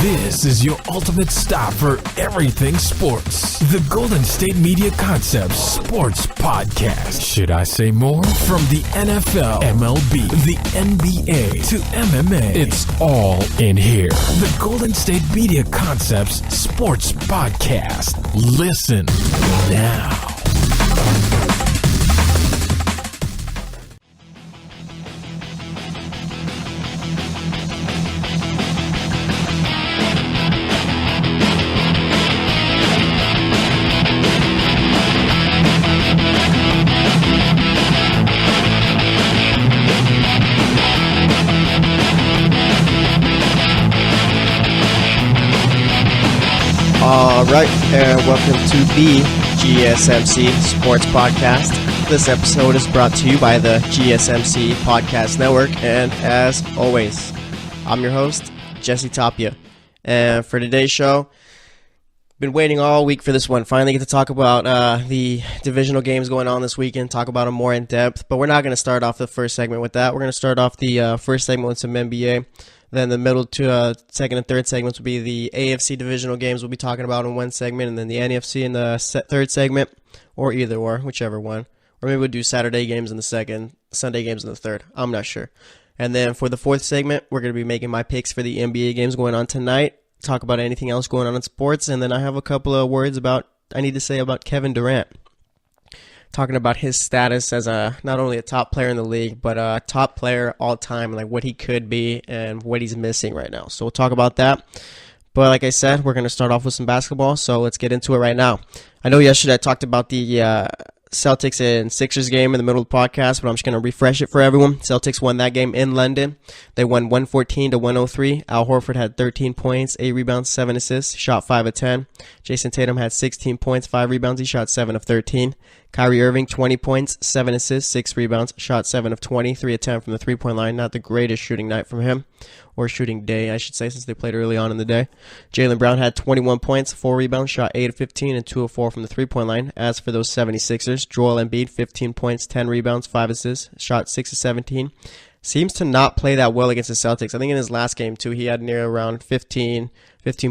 This is your ultimate stop for everything sports. The Golden State Media Concepts Sports Podcast. Should I say more? From the NFL, MLB, the NBA to MMA, it's all in here. The Golden State Media Concepts Sports Podcast. Listen now. All right, and welcome to the GSMC Sports Podcast. This episode is brought to you by the GSMC Podcast Network, and as always, I'm your host, Jesse Tapia. And for today's show, been waiting all week for this one. Finally get to talk about the divisional games going on this weekend, talk about them more in depth, but we're not going to start off the first segment with that. We're going to start off the first segment with some NBA. Then the middle to second and third segments will be the AFC divisional games we'll be talking about in one segment, and then the NFC in the third segment, or either or, whichever one. Or maybe we'll do Saturday games in the second, Sunday games in the third. I'm not sure. And then for the fourth segment, we're going to be making my picks for the NBA games going on tonight, talk about anything else going on in sports, and then I have a couple of words I need to say about Kevin Durant. Talking about his status as not only a top player in the league, but a top player all time, like what he could be and what he's missing right now. So we'll talk about that. But like I said, we're going to start off with some basketball, so let's get into it right now. I know yesterday I talked about the Celtics and Sixers game in the middle of the podcast, but I'm just going to refresh it for everyone. Celtics won that game in London. They won 114-103. Al Horford had 13 points, 8 rebounds, 7 assists, shot 5 of 10. Jason Tatum had 16 points, 5 rebounds, he shot 7 of 13. Kyrie Irving, 20 points, 7 assists, 6 rebounds, shot 7 of 20, 3 of 10 from the three-point line. Not the greatest shooting night from him, or shooting day, I should say, since they played early on in the day. Jaylen Brown had 21 points, 4 rebounds, shot 8 of 15, and 2 of 4 from the three-point line. As for those 76ers, Joel Embiid, 15 points, 10 rebounds, 5 assists, shot 6 of 17. Seems to not play that well against the Celtics. I think in his last game, too, he had near around 15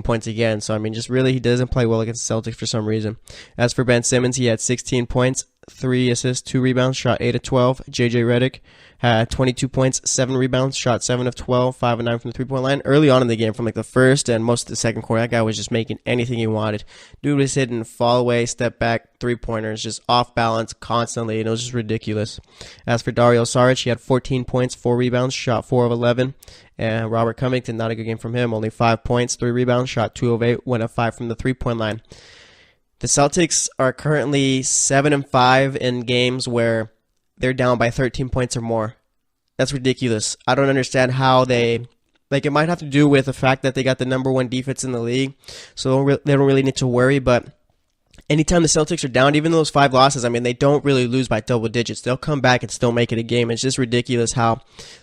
points again. So, I mean, just really, he doesn't play well against the Celtics for some reason. As for Ben Simmons, he had 16 points, 3 assists, 2 rebounds, shot 8 of 12. JJ Redick had 22 points, 7 rebounds, shot 7 of 12, 5 of 9 from the three-point line. Early on in the game, from like the first and most of the second quarter, that guy was just making anything he wanted. Dude was hitting fall away, step back, three-pointers, just off balance constantly, and it was just ridiculous. As for Dario Saric, he had 14 points, 4 rebounds, shot 4 of 11. And Robert Covington, not a good game from him, only 5 points, 3 rebounds, shot 2 of 8, 1 of 5 from the three-point line. The Celtics are currently 7-5 in games where they're down by 13 points or more. That's ridiculous. I don't understand how it might have to do with the fact that they got the number one defense in the league, so they don't really need to worry, but anytime the Celtics are down, even those 5 losses, I mean, they don't really lose by double digits. They'll come back and still make it a game. It's just ridiculous how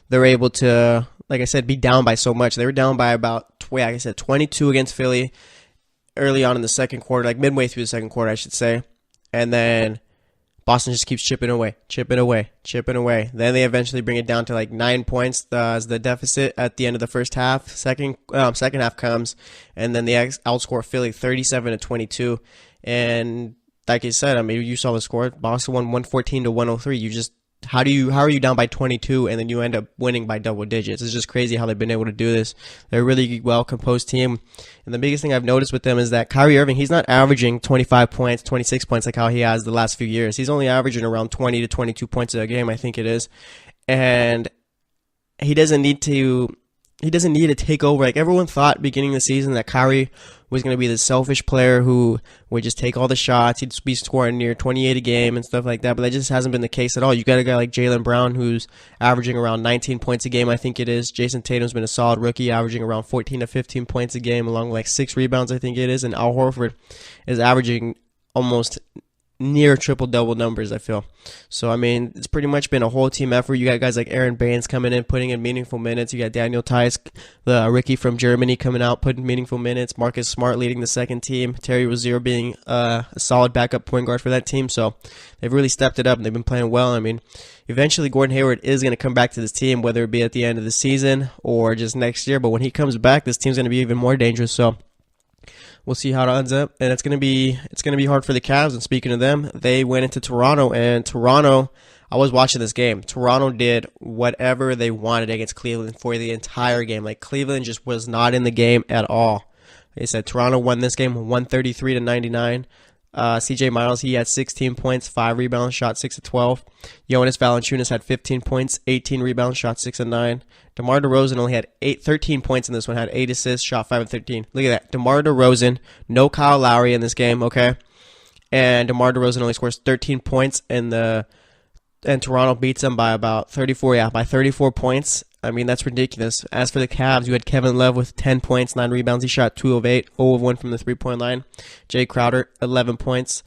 they're able to, like I said, be down by so much. They were down by about, 22 against Philly early on in the second quarter, like midway through the second quarter, I should say. And then Boston just keeps chipping away. Then they eventually bring it down to like 9 points as the deficit at the end of the first half. Second half comes, and then they outscore Philly 37-22. And like I said, I mean, you saw the score. Boston won 114-103. How are you down by 22 and then you end up winning by double digits? It's just crazy how they've been able to do this. They're a really well-composed team. And the biggest thing I've noticed with them is that Kyrie Irving, he's not averaging 25 points, 26 points like how he has the last few years. He's only averaging around 20 to 22 points a game, I think it is. And he doesn't need to take over. Like everyone thought beginning of the season that Kyrie was going to be the selfish player who would just take all the shots. He'd be scoring near 28 a game and stuff like that, but that just hasn't been the case at all. You got a guy like Jaylen Brown who's averaging around 19 points a game, I think it is. Jason Tatum's been a solid rookie, averaging around 14 to 15 points a game, along with like 6 rebounds, I think it is. And Al Horford is averaging almost near triple-double numbers, I feel. So, I mean, it's pretty much been a whole team effort. You got guys like Aaron Baines coming in, putting in meaningful minutes. You got Daniel Theis, the rookie from Germany, coming out, putting meaningful minutes. Marcus Smart leading the second team. Terry Rozier being a solid backup point guard for that team. So, they've really stepped it up, and they've been playing well. I mean, eventually Gordon Hayward is going to come back to this team, whether it be at the end of the season or just next year. But when he comes back, this team's going to be even more dangerous. So, we'll see how it ends up, and it's gonna be hard for the Cavs. And speaking of them, they went into Toronto, and Toronto, I was watching this game. Toronto did whatever they wanted against Cleveland for the entire game. Like, Cleveland just was not in the game at all. They said Toronto won this game 133-99. CJ Miles, he had 16 points, 5 rebounds, shot 6 of 12. Jonas Valanciunas had 15 points, 18 rebounds, shot 6 of 9. DeMar DeRozan only had 13 points in this one, had 8 assists, shot 5 of 13. Look at that. DeMar DeRozan, no Kyle Lowry in this game, okay? And DeMar DeRozan only scores 13 points, and Toronto beats them by about 34 points. I mean, that's ridiculous. As for the Cavs, you had Kevin Love with 10 points, 9 rebounds. He shot 2 of 8, 0 of 1 from the three-point line. Jay Crowder, 11 points,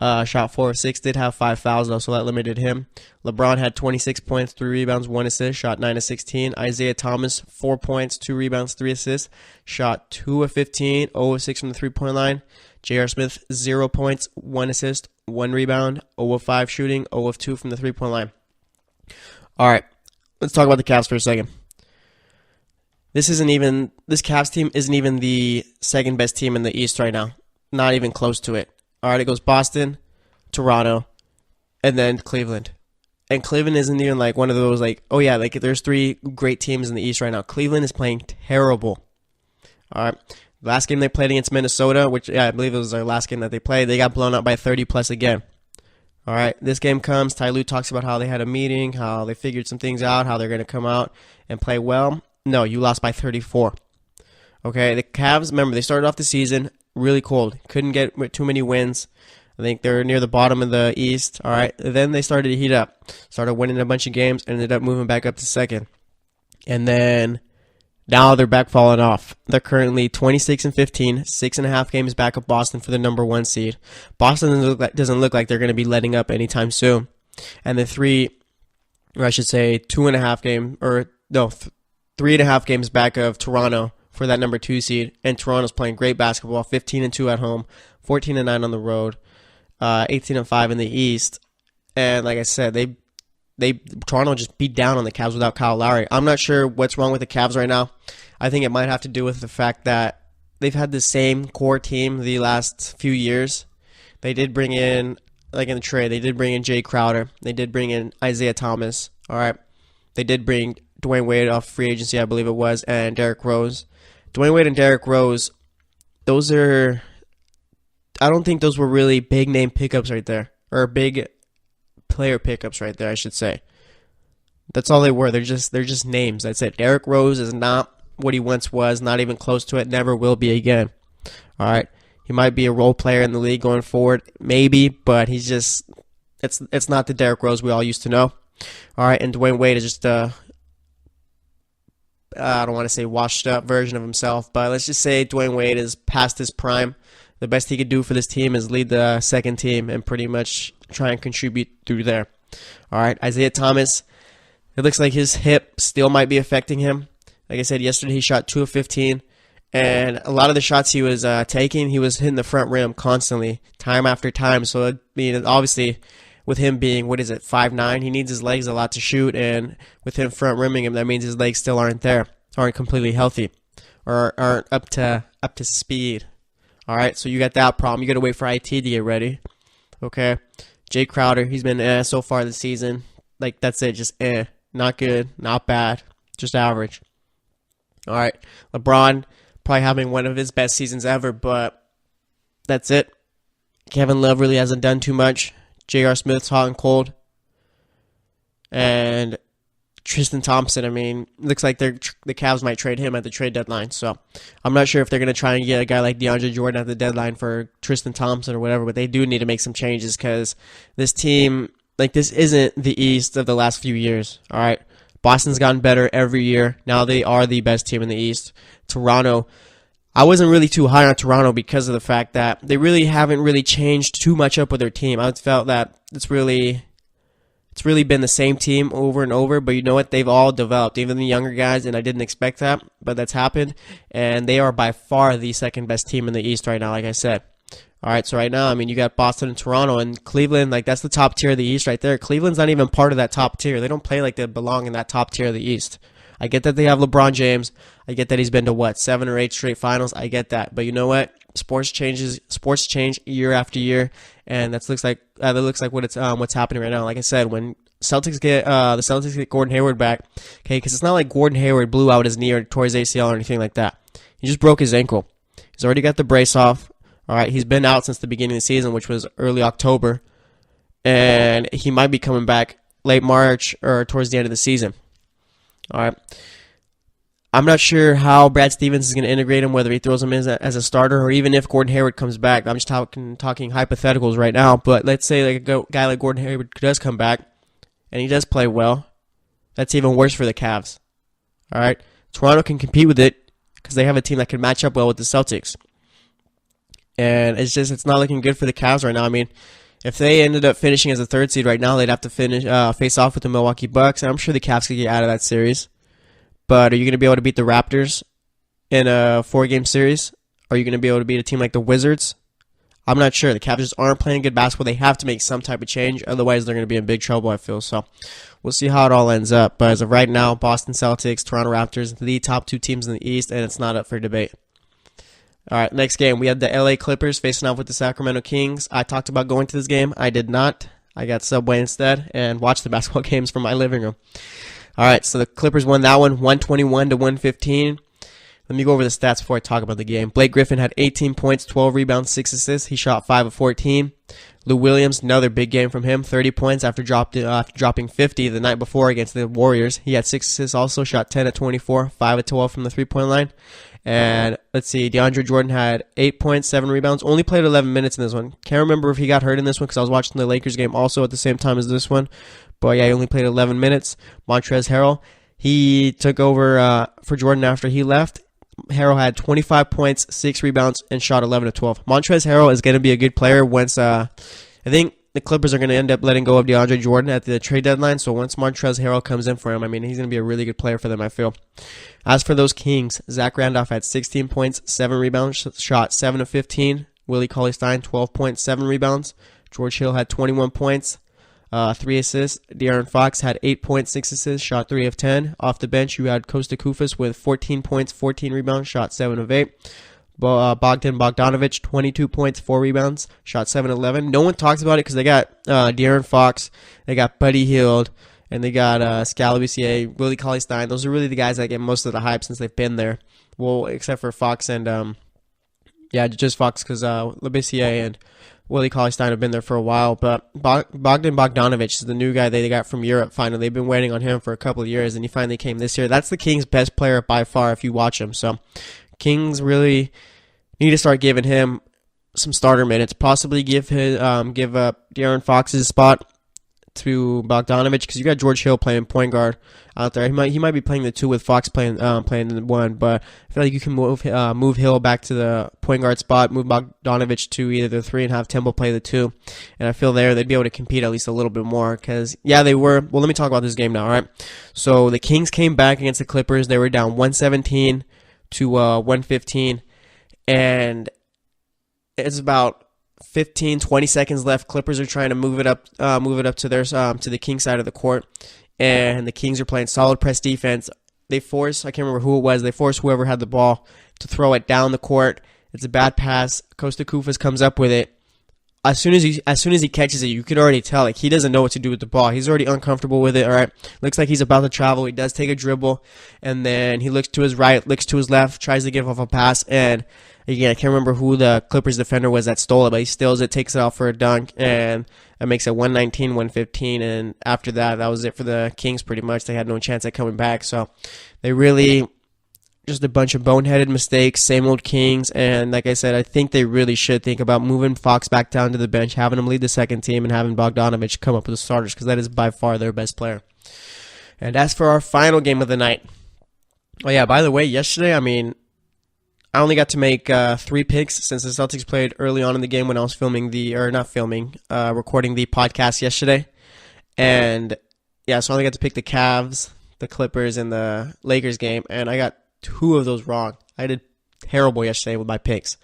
shot 4 of 6, did have 5 fouls, though, so that limited him. LeBron had 26 points, 3 rebounds, 1 assist, shot 9 of 16. Isaiah Thomas, 4 points, 2 rebounds, 3 assists, shot 2 of 15, 0 of 6 from the three-point line. J.R. Smith, 0 points, 1 assist, 1 rebound, 0 of 5 shooting, 0 of 2 from the three-point line. All right. Let's talk about the Cavs for a second. This Cavs team isn't even the second best team in the East right now. Not even close to it. All right, it goes Boston, Toronto, and then Cleveland. And Cleveland isn't even like one of those like, oh yeah, like there's 3 great teams in the East right now. Cleveland is playing terrible. All right. Last game they played against Minnesota, which I believe it was their last game that they played, they got blown out by 30 plus again. All right, this game comes. Ty Lue talks about how they had a meeting, how they figured some things out, how they're going to come out and play well. No, you lost by 34. Okay, the Cavs, remember, they started off the season really cold. Couldn't get too many wins. I think they're near the bottom of the East. All right, then they started to heat up. Started winning a bunch of games and ended up moving back up to second. And then now they're back falling off. They're currently 26-15, 6.5 games back of Boston for the number 1 seed. Boston doesn't look like they're going to be letting up anytime soon. And the 3.5 games back of Toronto for that number 2 seed. And Toronto's playing great basketball, 15-2 at home, 14-9 on the road, 18-5 in the East. And like I said, Toronto just beat down on the Cavs without Kyle Lowry. I'm not sure what's wrong with the Cavs right now. I think it might have to do with the fact that they've had the same core team the last few years. They did bring in, like in the trade, they did bring in Jay Crowder. They did bring in Isaiah Thomas. All right. They did bring Dwayne Wade off free agency, I believe it was, and Derrick Rose. Dwayne Wade and Derrick Rose, I don't think those were really big name pickups right there, or big player pickups right there, I should say. That's all they were. They're just names. That's it. Derrick Rose is not what he once was, not even close to it, never will be again. All right. He might be a role player in the league going forward, maybe, but he's just it's not the Derrick Rose we all used to know. All right, and Dwayne Wade is just I don't want to say washed up version of himself, but let's just say Dwayne Wade is past his prime. The best he could do for this team is lead the second team and pretty much try and contribute through there. All right, Isaiah Thomas, it looks like his hip still might be affecting him. Like I said, yesterday he shot 2 of 15, and a lot of the shots he was taking, he was hitting the front rim constantly, time after time. So, I mean, obviously, with him being, 5'9", he needs his legs a lot to shoot, and with him front rimming him, that means his legs still aren't completely healthy, or aren't up to speed. All right, so you got that problem. You got to wait for IT to get ready. Okay, Jay Crowder, he's been so far this season. Like, that's it, just not good, not bad, just average. All right, LeBron probably having one of his best seasons ever, but that's it. Kevin Love really hasn't done too much. J.R. Smith's hot and cold. And Tristan Thompson, I mean, looks like the Cavs might trade him at the trade deadline. So I'm not sure if they're going to try and get a guy like DeAndre Jordan at the deadline for Tristan Thompson or whatever, but they do need to make some changes because this team, like, this isn't the East of the last few years. All right. Boston's gotten better every year. Now they are the best team in the East. Toronto, I wasn't really too high on Toronto because of the fact that they really haven't really changed too much up with their team. I felt that it's really been the same team over and over, but you know what? They've all developed, even the younger guys, and I didn't expect that, but that's happened, and they are by far the second best team in the East right now, like I said. All right, so right now, I mean, you got Boston and Toronto, and Cleveland, like that's the top tier of the East right there. Cleveland's not even part of that top tier. They don't play like they belong in that top tier of the East. I get that they have LeBron James. I get that he's been to 7 or 8 straight finals. I get that, but you know what? Sports change year after year, and that looks like what's happening right now. Like I said, when the Celtics get Gordon Hayward back, okay, because it's not like Gordon Hayward blew out his knee or tore his ACL or anything like that. He just broke his ankle. He's already got the brace off. All right, he's been out since the beginning of the season, which was early October, and he might be coming back late March or towards the end of the season. All right. I'm not sure how Brad Stevens is going to integrate him, whether he throws him in as a starter or even if Gordon Hayward comes back. I'm just talking hypotheticals right now, but let's say like a guy like Gordon Hayward does come back and he does play well. That's even worse for the Cavs. All right. Toronto can compete with it because they have a team that can match up well with the Celtics. And it's not looking good for the Cavs right now. I mean, if they ended up finishing as a 3rd seed right now, they'd have to face off with the Milwaukee Bucks. And I'm sure the Cavs could get out of that series. But are you going to be able to beat the Raptors in a 4-game series? Are you going to be able to beat a team like the Wizards? I'm not sure. The Cavs just aren't playing good basketball. They have to make some type of change. Otherwise, they're going to be in big trouble, I feel. So we'll see how it all ends up. But as of right now, Boston Celtics, Toronto Raptors, the top 2 teams in the East, and it's not up for debate. All right, next game. We had the LA Clippers facing off with the Sacramento Kings. I talked about going to this game. I did not. I got Subway instead and watched the basketball games from my living room. All right, so the Clippers won that one, 121-115. Let me go over the stats before I talk about the game. Blake Griffin had 18 points, 12 rebounds, 6 assists. He shot 5 of 14. Lou Williams, another big game from him, 30 points after dropping 50 the night before against the Warriors. He had 6 assists also, shot 10 of 24, 5 of 12 from the three-point line. And let's see, DeAndre Jordan had 8 points, 7 rebounds, only played 11 minutes in this one. Can't remember if he got hurt in this one because I was watching the Lakers game also at the same time as this one. But yeah, he only played 11 minutes. Montrezl Harrell, he took over for Jordan after he left. Harrell had 25 points, 6 rebounds, and shot 11 of 12. Montrezl Harrell is going to be a good player once I think the Clippers are going to end up letting go of DeAndre Jordan at the trade deadline. So once Montrezl Harrell comes in for him, I mean, he's going to be a really good player for them, I feel. As for those Kings, Zach Randolph had 16 points, 7 rebounds, shot 7 of 15. Willie Cauley-Stein, 12 points, 7 rebounds. George Hill had 21 points, 3 assists. De'Aaron Fox had 8 points, 6 assists, shot 3 of 10. Off the bench, you had Kosta Koufos with 14 points, 14 rebounds, shot 7 of 8. Bogdan Bogdanovic, 22 points, 4 rebounds, shot 7-11. No one talks about it because they got De'Aaron Fox, they got Buddy Hield, and they got Scalabrine, Willie Cauley-Stein. Those are really the guys that get most of the hype since they've been there. Well, except for Fox and, just Fox because Labissiere and Willie Cauley-Stein have been there for a while. But Bogdan Bogdanovic is the new guy they got from Europe finally. They've been waiting on him for a couple of years, and he finally came this year. That's the Kings' best player by far if you watch him. So Kings really need to start giving him some starter minutes. Possibly give up De'Aaron Fox's spot to Bogdanovic because you got George Hill playing point guard out there. He might be playing the 2 with Fox playing the 1, but I feel like you can move Hill back to the point guard spot, move Bogdanovic to either the 3 and have Temple play the 2, and I feel they'd be able to compete at least a little bit more because they were. Well, let me talk about this game now. All right, so the Kings came back against the Clippers. They were down 117 to 115, and it's about 15-20 seconds left. Clippers are trying to move it up to their to the Kings side of the court, and the Kings are playing solid press defense. They force, I can't remember who it was, they force whoever had the ball to throw it down the court. It's a bad pass. Kosta Koufos comes up with it. As soon as he catches it, you can already tell he doesn't know what to do with the ball. He's already uncomfortable with it. All right, looks like he's about to travel. He does take a dribble, and then he looks to his right, looks to his left, tries to give off a pass, and again, I can't remember who the Clippers defender was that stole it, but he steals it, takes it out for a dunk, and that makes it 119-115. And after that, that was it for the Kings. Pretty much, they had no chance at coming back. So they really. Just a bunch of boneheaded mistakes, same old Kings, and like I said, I think they really should think about moving Fox back down to the bench, having him lead the second team, and having Bogdanovic come up with the starters, because that is by far their best player. And as for our final game of the night, oh yeah, by the way, yesterday, I mean, I only got to make 3 picks since the Celtics played early on in the game when I was recording the podcast yesterday. And yeah, so I only got to pick the Cavs, the Clippers, and the Lakers game, and I got 2 of those wrong. I did terrible yesterday with my picks.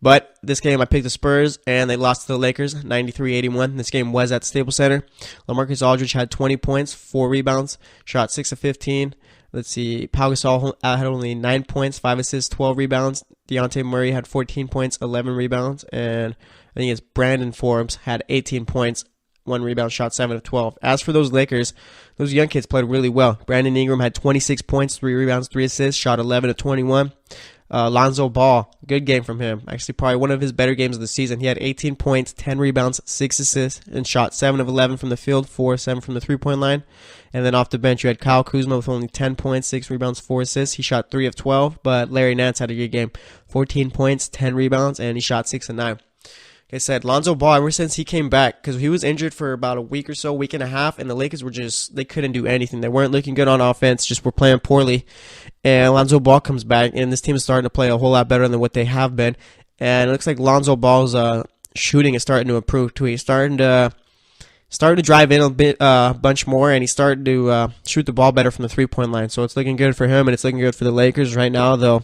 But this game I picked the Spurs, and they lost to the Lakers 93-81. This game was at the Staples Center. LaMarcus Aldridge had 20 points, 4 rebounds, shot 6 of 15. Let's see, Pau Gasol had only 9 points, 5 assists, 12 rebounds. Dejounte Murray had 14 points, 11 rebounds. And I think it's Brandon Forbes had 18 points, 1 rebound, shot 7 of 12. As for those Lakers, those young kids played really well. Brandon Ingram had 26 points, 3 rebounds, 3 assists, shot 11 of 21. Lonzo Ball, good game from him. Actually, probably one of his better games of the season. He had 18 points, 10 rebounds, 6 assists, and shot 7 of 11 from the field, 4 of 7 from the three-point line. And then off the bench, you had Kyle Kuzma with only 10 points, 6 rebounds, 4 assists. He shot 3 of 12, but Larry Nance had a good game. 14 points, 10 rebounds, and he shot 6 of 9. Like I said, Lonzo Ball, ever since he came back, because he was injured for about a week or so, week and a half, and the Lakers were they couldn't do anything. They weren't looking good on offense, just were playing poorly. And Lonzo Ball comes back, and this team is starting to play a whole lot better than what they have been. And it looks like Lonzo Ball's shooting is starting to improve, too. He's starting to drive in a bunch more, and he's starting to shoot the ball better from the three-point line. So it's looking good for him, and it's looking good for the Lakers right now, though.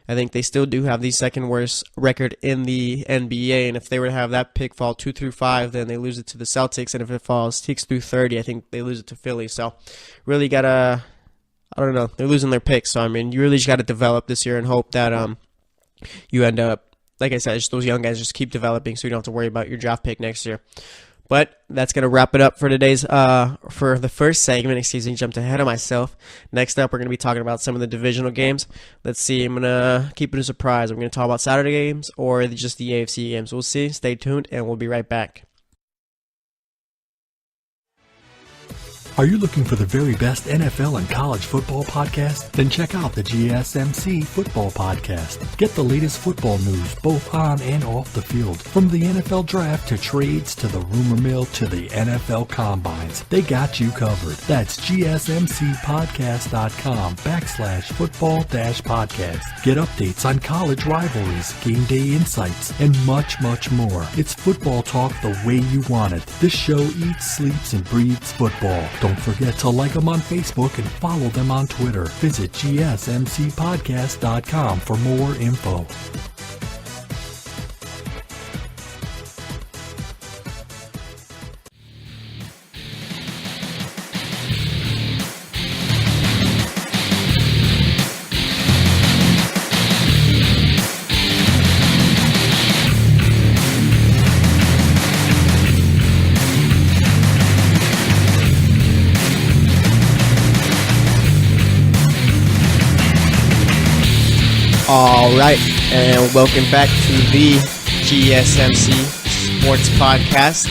I think they still do have the second worst record in the NBA, and if they were to have that pick fall 2 through 5, then they lose it to the Celtics, and if it falls 6 through 30, I think they lose it to Philly. So really gotta, I don't know, they're losing their picks. So I mean, you really just gotta develop this year and hope that you end up, like I said, just those young guys just keep developing, so you don't have to worry about your draft pick next year. But that's going to wrap it up for today's, for the first segment. Excuse me, jumped ahead of myself. Next up, we're going to be talking about some of the divisional games. Let's see, I'm going to keep it a surprise. I'm going to talk about Saturday games or just the AFC games. We'll see. Stay tuned, and we'll be right back. Are you looking for the very best NFL and college football podcast? Then check out the GSMC Football Podcast. Get the latest football news both on and off the field. From the NFL Draft to trades to the rumor mill to the NFL Combines. They got you covered. That's GSMCpodcast.com/football-podcast. Get updates on college rivalries, game day insights, and much, much more. It's football talk the way you want it. This show eats, sleeps, and breathes football. Don't forget to like them on Facebook and follow them on Twitter. Visit GSMCpodcast.com for more info. All right, and welcome back to the GSMC Sports Podcast.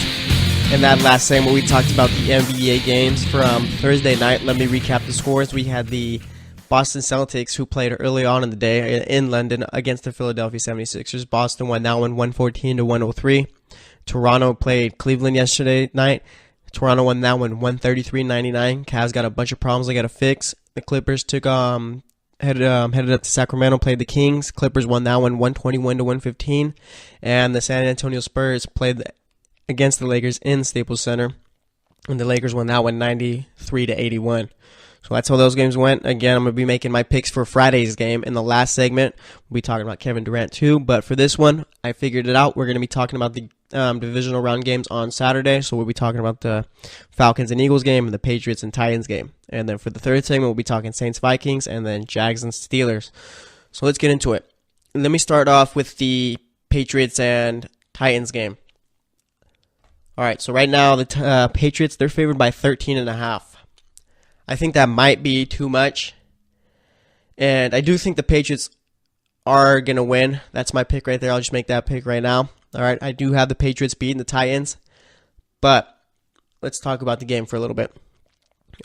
In that last segment, we talked about the NBA games from Thursday night. Let me recap the scores. We had the Boston Celtics, who played early on in the day in London against the Philadelphia 76ers. Boston won that one 114-103. Toronto played Cleveland yesterday night. Toronto won that one 133-99. Cavs got a bunch of problems they got to fix. The Clippers took headed up to Sacramento, played the Kings. Clippers won that one 121-115. And the San Antonio Spurs played against the Lakers in Staples Center, and the Lakers won that one 93-81. So that's how those games went. Again, I'm going to be making my picks for Friday's game. In the last segment, we'll be talking about Kevin Durant too. But for this one, I figured it out. We're going to be talking about the divisional round games on Saturday. So we'll be talking about the Falcons and Eagles game and the Patriots and Titans game. And then for the third segment, we'll be talking Saints-Vikings and then Jags and Steelers. So let's get into it. Let me start off with the Patriots and Titans game. All right, so right now the Patriots, they're favored by 13.5. I think that might be too much. And I do think the Patriots are going to win. That's my pick right there. I'll just make that pick right now. All right, I do have the Patriots beating the Titans. But let's talk about the game for a little bit.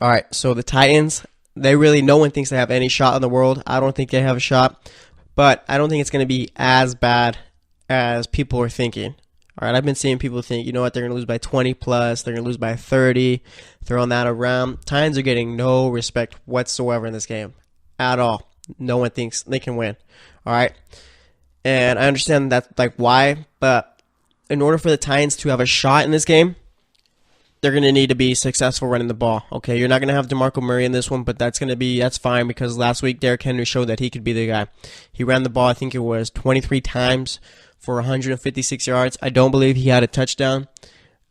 All right, so the Titans, no one thinks they have any shot in the world. I don't think they have a shot. But I don't think it's going to be as bad as people are thinking. All right, I've been seeing people think, you know what, they're going to lose by 20 plus, they're going to lose by 30, throwing that around. Titans are getting no respect whatsoever in this game at all. no one thinks they can win. All right. And I understand that's like why, but in order for the Titans to have a shot in this game, they're going to need to be successful running the ball. Okay, you're not going to have DeMarco Murray in this one, but that's fine because last week Derrick Henry showed that he could be the guy. He ran the ball, I think it was 23 times for 156 yards. I don't believe he had a touchdown.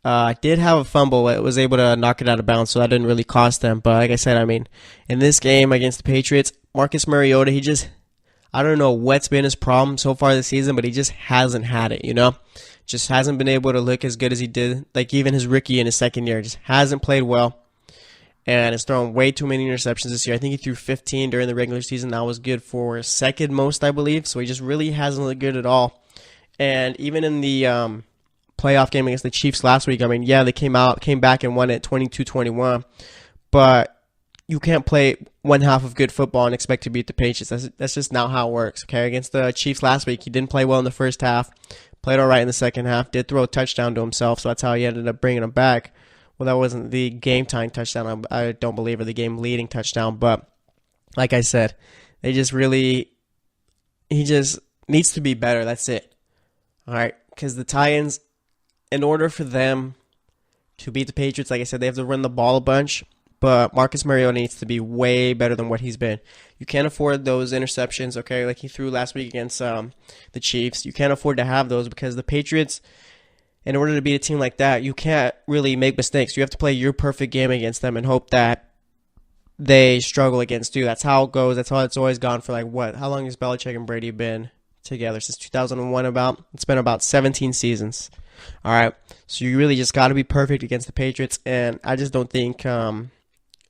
I did have a fumble. It was able to knock it out of bounds, so that didn't really cost them. But like I said, I mean, in this game against the Patriots, Marcus Mariota, I don't know what's been his problem so far this season, but he just hasn't had it, Just hasn't been able to look as good as he did. Like even his rookie in his second year just hasn't played well. And has thrown way too many interceptions this year. I think he threw 15 during the regular season. That was good for second most, I believe. So he just really hasn't looked good at all. And even in the playoff game against the Chiefs last week, I mean, yeah, they came back and won it 22-21. But you can't play one half of good football and expect to beat the Patriots. That's just not how it works. Okay, against the Chiefs last week, he didn't play well in the first half. Played all right in the second half. Did throw a touchdown to himself, so that's how he ended up bringing him back. Well, that wasn't the game-tying touchdown, I don't believe, or the game-leading touchdown. But like I said, he just needs to be better. That's it. All right, because the Titans, in order for them to beat the Patriots, like I said, they have to run the ball a bunch. But Marcus Mariota needs to be way better than what he's been. You can't afford those interceptions, okay, like he threw last week against the Chiefs. You can't afford to have those because the Patriots, in order to beat a team like that, you can't really make mistakes. You have to play your perfect game against them and hope that they struggle against you. That's how it goes. That's how it's always gone for how long has Belichick and Brady been together? Since 2001 about? It's been about 17 seasons. All right, so you really just got to be perfect against the Patriots, and I just don't think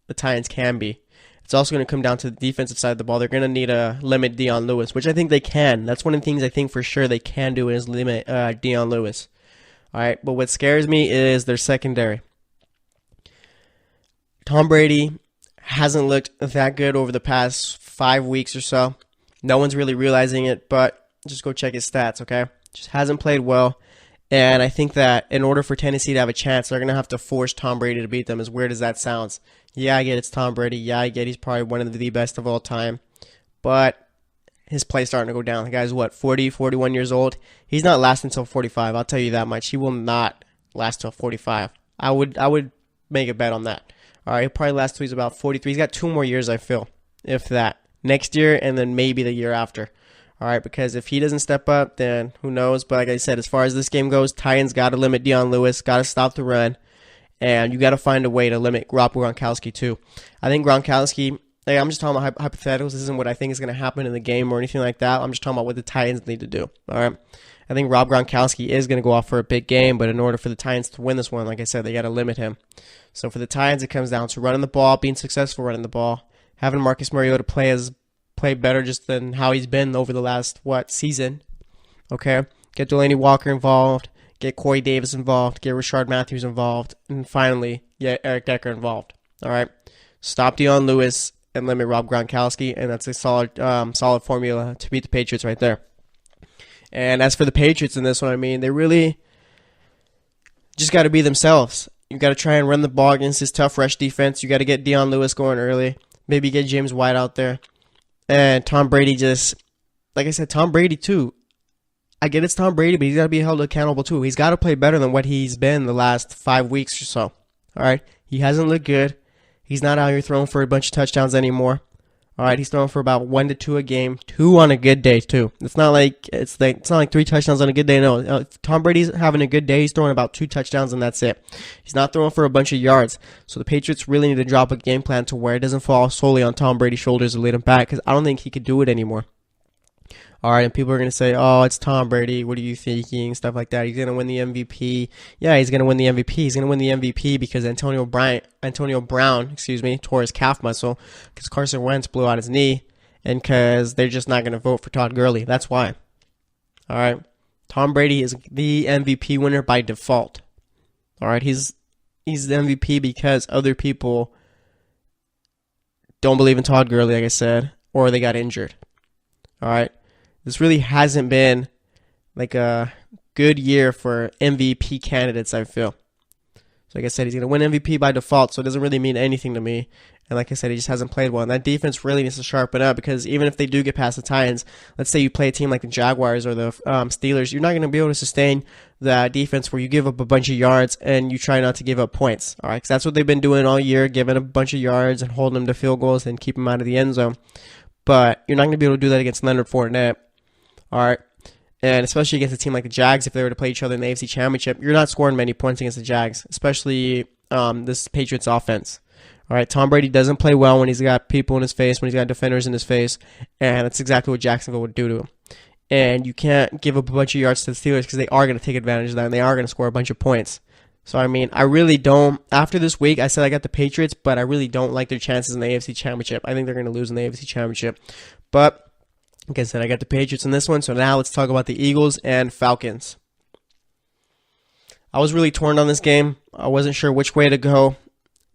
the Titans can be. It's also going to come down to the defensive side of the ball. They're going to need to limit Dion Lewis, which I think they can. That's one of the things I think for sure they can do is limit Dion Lewis. All right, but what scares me is their secondary. Tom Brady hasn't looked that good over the past 5 weeks or so. No one's really realizing it, but just go check his stats, okay? Just hasn't played well. And I think that in order for Tennessee to have a chance, they're going to have to force Tom Brady to beat them, as weird as that sounds. Yeah, I get it's Tom Brady. Yeah, I get he's probably one of the best of all time. But his play's starting to go down. The guy's, 40, 41 years old? He's not lasting until 45. I'll tell you that much. He will not last till 45. I would make a bet on that. All right, he'll probably last till he's about 43. He's got 2 more years, I feel, if that. Next year and then maybe the year after. All right, because if he doesn't step up, then who knows? But like I said, as far as this game goes, Titans got to limit Dion Lewis, got to stop the run, and you got to find a way to limit Rob Gronkowski too. I think Gronkowski, I'm just talking about hypotheticals. This isn't what I think is going to happen in the game or anything like that. I'm just talking about what the Titans need to do. All right, I think Rob Gronkowski is going to go off for a big game, but in order for the Titans to win this one, like I said, they got to limit him. So for the Titans, it comes down to running the ball, being successful running the ball, having Marcus Mariota play better just than how he's been over the last, season. Okay? Get Delaney Walker involved, get Corey Davis involved, get Rashard Matthews involved, and finally get Eric Decker involved. All right? Stop Dion Lewis and limit Rob Gronkowski, and that's a solid formula to beat the Patriots right there. And as for the Patriots in this one, I mean, they really just got to be themselves. You got to try and run the ball against this tough rush defense. You got to get Dion Lewis going early. Maybe get James White out there. And Tom Brady like I said, Tom Brady too. I get it's Tom Brady, but he's got to be held accountable too. He's got to play better than what he's been the last 5 weeks or so. All right? He hasn't looked good. He's not out here throwing for a bunch of touchdowns anymore. All right? He's throwing for about 1 to 2 a game. 2 on a good day too. It's not like 3 touchdowns on a good day. No. If Tom Brady's having a good day, he's throwing about 2 touchdowns and that's it. He's not throwing for a bunch of yards. So the Patriots really need to drop a game plan to where it doesn't fall solely on Tom Brady's shoulders to lead him back, because I don't think he could do it anymore. All right, and people are going to say, oh, it's Tom Brady. What are you thinking? Stuff like that. He's going to win the MVP. Yeah, he's going to win the MVP. He's going to win the MVP because Antonio Brown, tore his calf muscle because Carson Wentz blew out his knee, and because they're just not going to vote for Todd Gurley. That's why. All right. Tom Brady is the MVP winner by default. All right. He's the MVP because other people don't believe in Todd Gurley, like I said, or they got injured. All right. This really hasn't been like a good year for MVP candidates, I feel. So like I said, he's going to win MVP by default, so it doesn't really mean anything to me. And like I said, he just hasn't played well. And that defense really needs to sharpen up, because even if they do get past the Titans, let's say you play a team like the Jaguars or the Steelers, you're not going to be able to sustain the defense where you give up a bunch of yards and you try not to give up points. All right, because that's what they've been doing all year, giving a bunch of yards and holding them to field goals and keep them out of the end zone. But you're not going to be able to do that against Leonard Fournette. All right. And especially against a team like the Jags, if they were to play each other in the AFC Championship, you're not scoring many points against the Jags, especially this Patriots offense. All right, Tom Brady doesn't play well when he's got people in his face, when he's got defenders in his face, and that's exactly what Jacksonville would do to him. And you can't give up a bunch of yards to the Steelers, because they are going to take advantage of that, and they are going to score a bunch of points. So, I mean, I really don't. After this week, I said I got the Patriots, but I really don't like their chances in the AFC Championship. I think they're going to lose in the AFC Championship. But, like I said, I got the Patriots in this one. So now let's talk about the Eagles and Falcons. I was really torn on this game. I wasn't sure which way to go.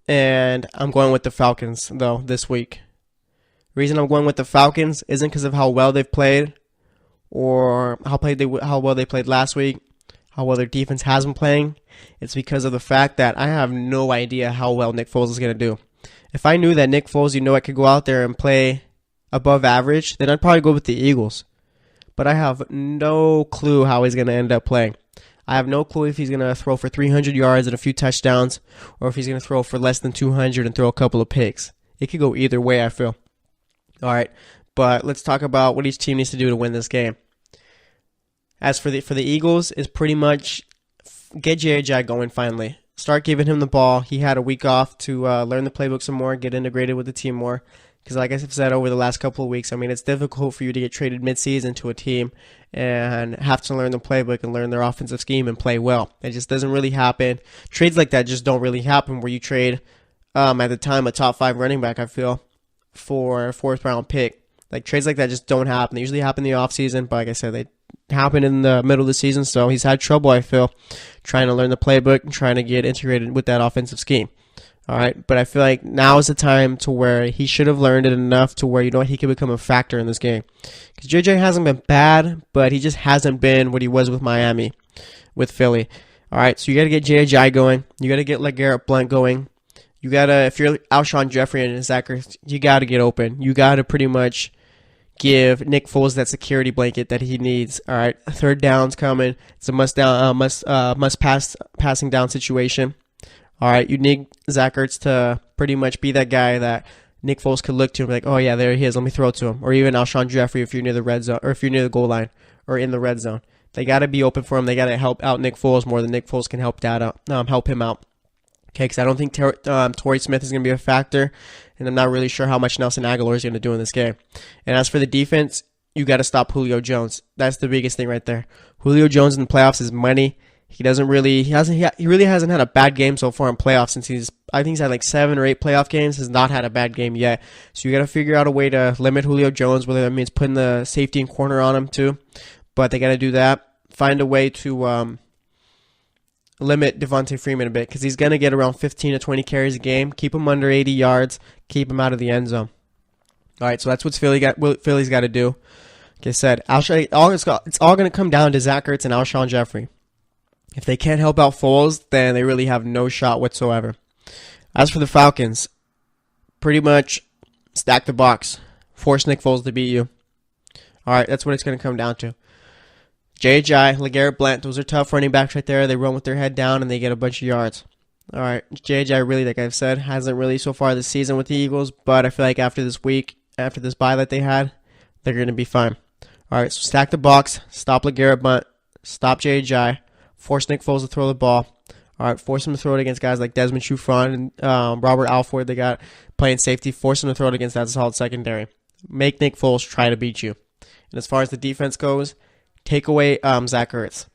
And I'm going with the Falcons, though, this week. The reason I'm going with the Falcons isn't because of how well they've played or how well they played last week, how well their defense has been playing. It's because of the fact that I have no idea how well Nick Foles is going to do. If I knew that Nick Foles, I could go out there and play above average, then I'd probably go with the Eagles. But I have no clue how he's going to end up playing. I have no clue if he's going to throw for 300 yards and a few touchdowns, or if he's going to throw for less than 200 and throw a couple of picks. It could go either way, I feel. All right, but let's talk about what each team needs to do to win this game. As for the Eagles, is pretty much get J.J. going finally. Start giving him the ball. He had a week off to learn the playbook some more, get integrated with the team more. Because like I've said over the last couple of weeks, I mean, it's difficult for you to get traded midseason to a team and have to learn the playbook and learn their offensive scheme and play well. It just doesn't really happen. Trades like that just don't really happen where you trade, at the time, a top 5 running back, I feel, for a 4th round pick. Like, trades like that just don't happen. They usually happen in the offseason, but like I said, they happen in the middle of the season. So he's had trouble, I feel, trying to learn the playbook and trying to get integrated with that offensive scheme. All right, but I feel like now is the time to where he should have learned it enough to where, he could become a factor in this game. Because JJ hasn't been bad, but he just hasn't been what he was with Miami, with Philly. All right, so you got to get JJ going. You got to get LeGarrette Blount going. You got to, if you're Alshon Jeffrey and Zach Ertz, you got to get open. You got to pretty much give Nick Foles that security blanket that he needs. All right, 3rd down's coming. It's a passing down situation. All right, you need Zach Ertz to pretty much be that guy that Nick Foles could look to and be like, oh yeah, there he is, let me throw it to him. Or even Alshon Jeffrey if you're near the red zone, or if you're near the goal line, or in the red zone. They got to be open for him. They got to help out Nick Foles more than Nick Foles can help him out. Okay, because I don't think Torrey Smith is going to be a factor, and I'm not really sure how much Nelson Aguilar is going to do in this game. And as for the defense, you got to stop Julio Jones. That's the biggest thing right there. Julio Jones in the playoffs is money. He really hasn't had a bad game so far in playoffs since I think he's had like 7 or 8 playoff games, has not had a bad game yet. So you got to figure out a way to limit Julio Jones, whether that means putting the safety and corner on him too. But they got to do that. Find a way to limit Devontae Freeman a bit, because he's going to get around 15 to 20 carries a game. Keep him under 80 yards. Keep him out of the end zone. All right, so that's what Philly's got to do. Like I said, it's all going to come down to Zach Ertz and Alshon Jeffrey. If they can't help out Foles, then they really have no shot whatsoever. As for the Falcons, pretty much stack the box. Force Nick Foles to beat you. All right, that's what it's going to come down to. J.J., LeGarrette Blount, those are tough running backs right there. They run with their head down and they get a bunch of yards. All right, J.J. really, like I've said, hasn't really so far this season with the Eagles, but I feel like after this week, after this bye that they had, they're going to be fine. All right, so stack the box, stop LeGarrette Blount, stop J.J., force Nick Foles to throw the ball. All right, force him to throw it against guys like Desmond Trufant and Robert Alford. They got playing safety. Force him to throw it against that solid secondary. Make Nick Foles try to beat you. And as far as the defense goes, take away Zach Ertz.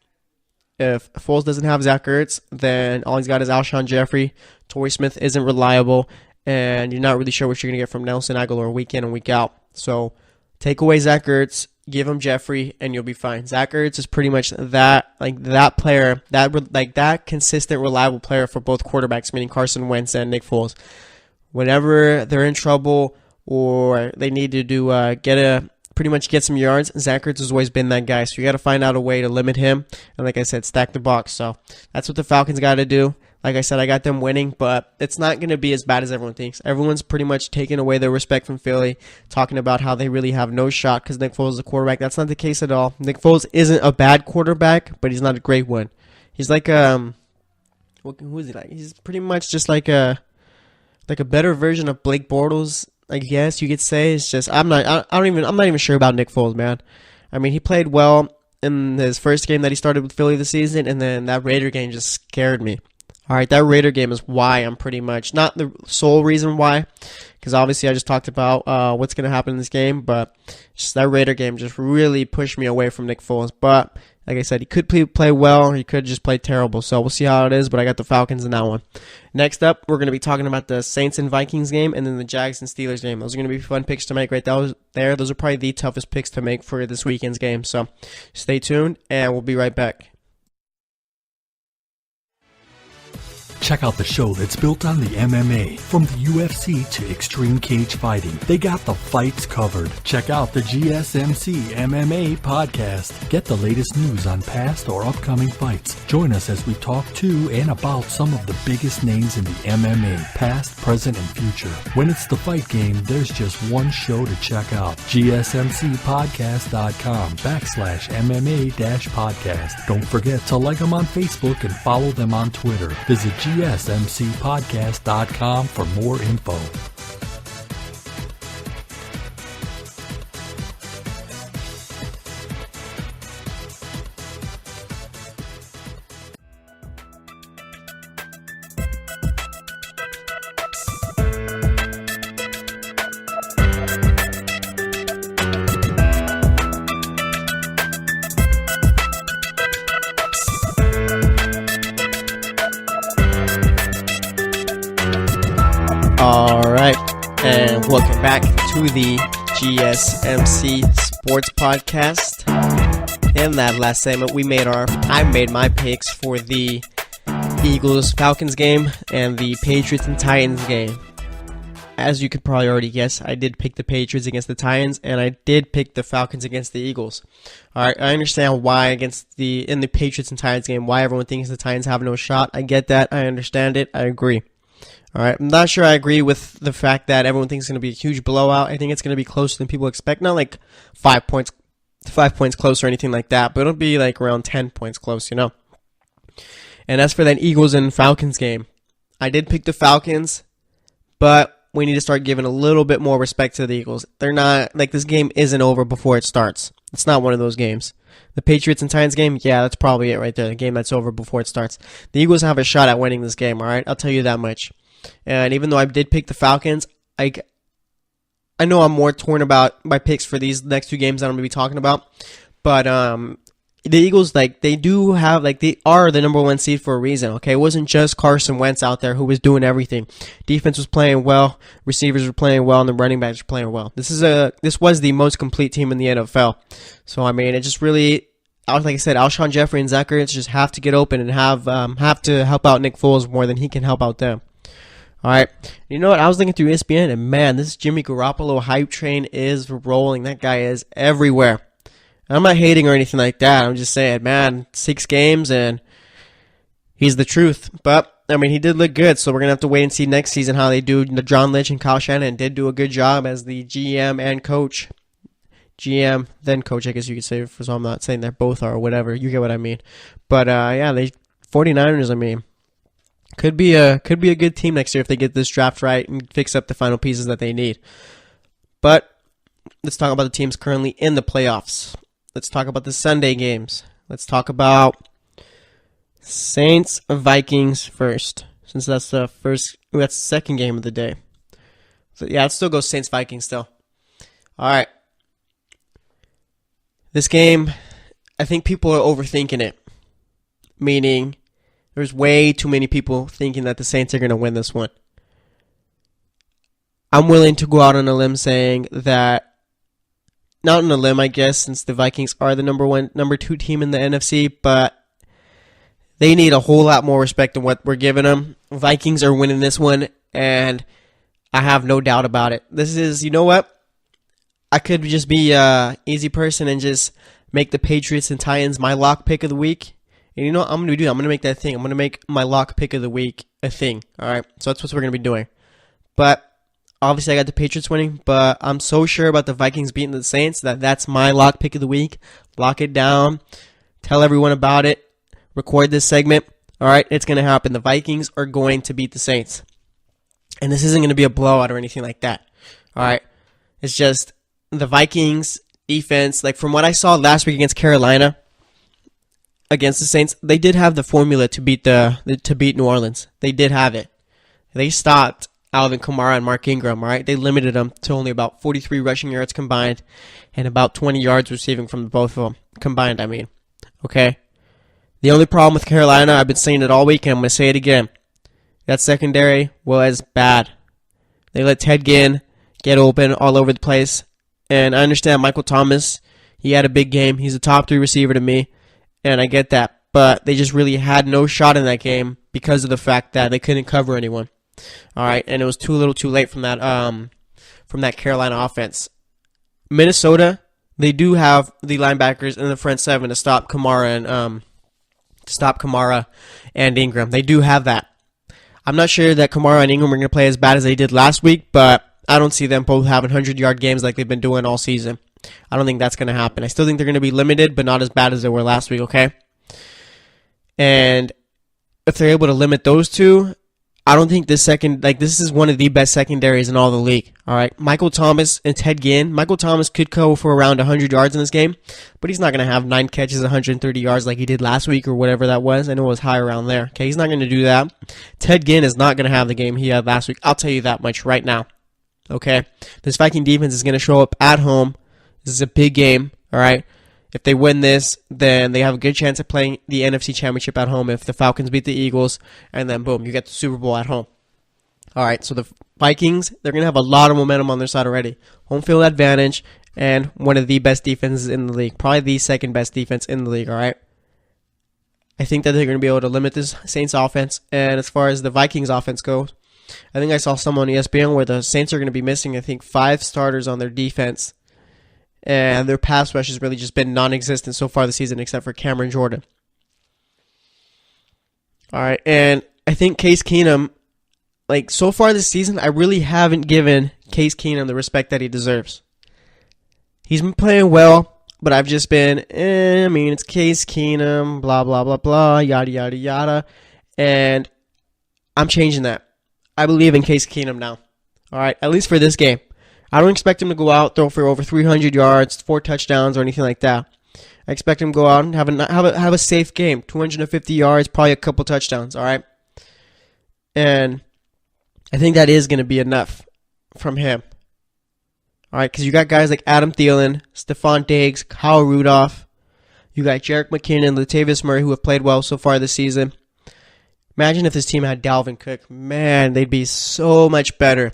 If Foles doesn't have Zach Ertz, then all he's got is Alshon Jeffrey. Torrey Smith isn't reliable, and you're not really sure what you're going to get from Nelson Aguilar week in and week out. So take away Zach Ertz, give him Jeffrey, and you'll be fine. Zach Ertz is pretty much that player, that consistent, reliable player for both quarterbacks, meaning Carson Wentz and Nick Foles. Whenever they're in trouble or they need to pretty much get some yards, Zach Ertz has always been that guy. So you got to find out a way to limit him. And like I said, stack the box. So that's what the Falcons got to do. Like I said, I got them winning, but it's not going to be as bad as everyone thinks. Everyone's pretty much taking away their respect from Philly, talking about how they really have no shot because Nick Foles is a quarterback. That's not the case at all. Nick Foles isn't a bad quarterback, but he's not a great one. He's like who is he like? He's pretty much just like a better version of Blake Bortles, I guess you could say. It's just I'm not even sure about Nick Foles, man. I mean, he played well in his first game that he started with Philly this season, and then that Raider game just scared me. All right, that Raider game is why I'm pretty much, not the sole reason why, because obviously I just talked about what's going to happen in this game, but just that Raider game just really pushed me away from Nick Foles. But like I said, he could play well, or he could just play terrible, so we'll see how it is, but I got the Falcons in that one. Next up, we're going to be talking about the Saints and Vikings game, and then the Jags and Steelers game. Those are going to be fun picks to make right there. Those are probably the toughest picks to make for this weekend's game, so stay tuned, and we'll be right back. Check out the show that's built on the MMA, from the UFC to extreme cage fighting. They got the fights covered. Check out the GSMC MMA podcast. Get the latest news on past or upcoming fights. Join us as we talk to and about some of the biggest names in the MMA, past, present, and future. When it's the fight game, there's just one show to check out. GSMCpodcast.com/MMA-podcast. Don't forget to like them on Facebook and follow them on Twitter. Visit GSMCpodcast.com for more info. Alright, and welcome back to the GSMC Sports Podcast. In that last segment, I made my picks for the Eagles-Falcons game and the Patriots and Titans game. As you could probably already guess, I did pick the Patriots against the Titans, and I did pick the Falcons against the Eagles. Alright, I understand why in the Patriots and Titans game, why everyone thinks the Titans have no shot. I get that, I understand it, I agree. Alright, I'm not sure I agree with the fact that everyone thinks it's going to be a huge blowout. I think it's going to be closer than people expect. Not like 5 points close or anything like that, but it'll be like around 10 points close, you know. And as for that Eagles and Falcons game, I did pick the Falcons, but we need to start giving a little bit more respect to the Eagles. They're not, like, this game isn't over before it starts. It's not one of those games. The Patriots and Titans game, yeah, that's probably it right there. The game that's over before it starts. The Eagles have a shot at winning this game, alright? I'll tell you that much. And even though I did pick the Falcons, I know I'm more torn about my picks for these next two games that I'm going to be talking about. But the Eagles, they are the number one seed for a reason, okay? It wasn't just Carson Wentz out there who was doing everything. Defense was playing well, receivers were playing well, and the running backs were playing well. This was the most complete team in the NFL. So, I mean, it just really, like I said, Alshon Jeffrey and Zach Ertz just have to get open and have to help out Nick Foles more than he can help out them. Alright, you know what, I was looking through ESPN, and man, this Jimmy Garoppolo hype train is rolling. That guy is everywhere. I'm not hating or anything like that, I'm just saying, man, 6 games, and he's the truth. But, I mean, he did look good, so we're going to have to wait and see next season how they do. John Lynch and Kyle Shanahan did do a good job as the GM and coach. GM, then coach, I guess you could say, so I'm not saying they both are or whatever, you get what I mean. But, yeah, 49ers, I mean, could be a good team next year if they get this draft right and fix up the final pieces that they need. But let's talk about the teams currently in the playoffs. Let's talk about the Sunday games. Let's talk about Saints Vikings first, since that's the second game of the day. So yeah, let's still go Saints Vikings still. All right. This game, I think people are overthinking it, meaning there's way too many people thinking that the Saints are going to win this one. I'm willing to go out on a limb saying that, not on a limb, I guess, since the Vikings are the number 2 team in the NFC, but they need a whole lot more respect than what we're giving them. Vikings are winning this one, and I have no doubt about it. This is, you know what? I could just be an easy person and just make the Patriots and Titans my lock pick of the week. And you know what I'm going to do? I'm going to make that thing. I'm going to make my lock pick of the week a thing. All right? So that's what we're going to be doing. But obviously I got the Patriots winning, but I'm so sure about the Vikings beating the Saints that that's my lock pick of the week. Lock it down. Tell everyone about it. Record this segment. All right? It's going to happen. The Vikings are going to beat the Saints. And this isn't going to be a blowout or anything like that. All right? It's just the Vikings defense, like from what I saw last week against Carolina, against the Saints, they did have the formula to beat New Orleans. They did have it. They stopped Alvin Kamara and Mark Ingram, all right? They limited them to only about 43 rushing yards combined and about 20 yards receiving from both of them. Combined, I mean. Okay? The only problem with Carolina, I've been saying it all week, and I'm going to say it again. That secondary was bad. They let Ted Ginn get open all over the place. And I understand Michael Thomas, he had a big game. He's a top 3 receiver to me. And I get that. But they just really had no shot in that game because of the fact that they couldn't cover anyone. All right, and it was too little too late from that Carolina offense. Minnesota, they do have the linebackers in the front seven to stop Kamara and Ingram. They do have that. I'm not sure that Kamara and Ingram are going to play as bad as they did last week, but I don't see them both having 100-yard games like they've been doing all season. I don't think that's going to happen. I still think they're going to be limited, but not as bad as they were last week, okay? And if they're able to limit those two, I don't think this is one of the best secondaries in all the league, all right? Michael Thomas and Ted Ginn. Michael Thomas could go for around 100 yards in this game, but he's not going to have 9 catches, 130 yards like he did last week or whatever that was. I know it was high around there, okay? He's not going to do that. Ted Ginn is not going to have the game he had last week. I'll tell you that much right now, okay? This Viking defense is going to show up at home. This is a big game, all right? If they win this, then they have a good chance of playing the NFC Championship at home if the Falcons beat the Eagles, and then boom, you get the Super Bowl at home. All right, so the Vikings, they're going to have a lot of momentum on their side already. Home field advantage and one of the best defenses in the league. Probably the second best defense in the league, all right? I think that they're going to be able to limit this Saints offense, and as far as the Vikings offense goes, I think I saw some on ESPN where the Saints are going to be missing, I think, 5 starters on their defense. And their pass rush has really just been non-existent so far this season except for Cameron Jordan. All right, and I think Case Keenum, like so far this season, I really haven't given Case Keenum the respect that he deserves. He's been playing well, but I've just been, it's Case Keenum, blah, blah, blah, blah, yada, yada, yada. And I'm changing that. I believe in Case Keenum now. All right, at least for this game. I don't expect him to go out, throw for over 300 yards, 4 touchdowns, or anything like that. I expect him to go out and have a safe game, 250 yards, probably a couple touchdowns, all right? And I think that is going to be enough from him. All right, because you got guys like Adam Thielen, Stephon Diggs, Kyle Rudolph. You got Jerick McKinnon, Latavius Murray, who have played well so far this season. Imagine if this team had Dalvin Cook. Man, they'd be so much better.